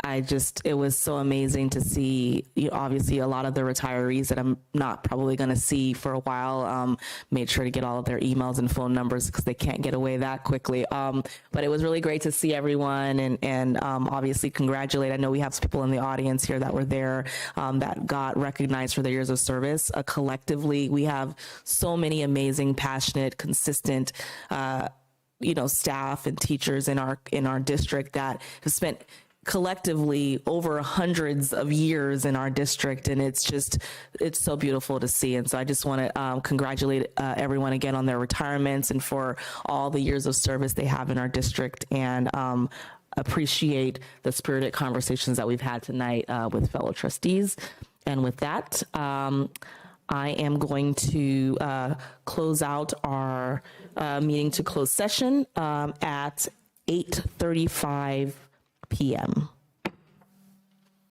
it was so amazing to see, obviously a lot of the retirees that I'm not probably going to see for a while, made sure to get all of their emails and phone numbers because they can't get away that quickly. But it was really great to see everyone and obviously congratulate. I know we have some people in the audience here that were there that got recognized for their years of service. Collectively, we have so many amazing, passionate, consistent, staff and teachers in our district that have spent collectively over hundreds of years in our district, and it's so beautiful to see. And so I just want to congratulate everyone again on their retirements and for all the years of service they have in our district, and appreciate the spirited conversations that we've had tonight with fellow trustees. And with that, I am going to close out our meeting to closed session at 8:35 p.m.